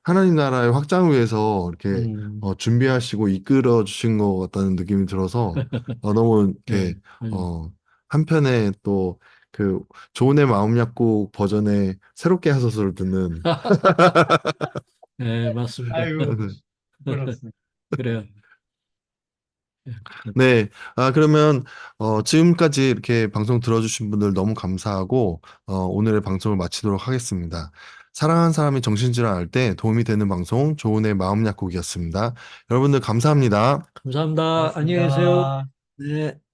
S1: 하나님 나라의 확장을 위해서 이렇게
S2: 음,
S1: 준비하시고 이끌어 주신 것 같다는 느낌이 들어서 너무
S2: 예.
S1: 이렇게 어, 한편에 또 그 조은의 마음 약국 버전의 새롭게 하소서를 듣는
S2: 예, 맞습니다.
S3: 아이고 그렇습니다.
S2: 그래요. 예.
S1: 네. 그러면, 지금까지 이렇게 방송 들어주신 분들 너무 감사하고, 오늘의 방송을 마치도록 하겠습니다. 사랑하는 사람이 정신질환 할 때 도움이 되는 방송, 조은의 마음 약국이었습니다. 여러분들 감사합니다.
S2: 감사합니다. 안녕히 계세요.
S3: 고맙습니다.
S2: 네.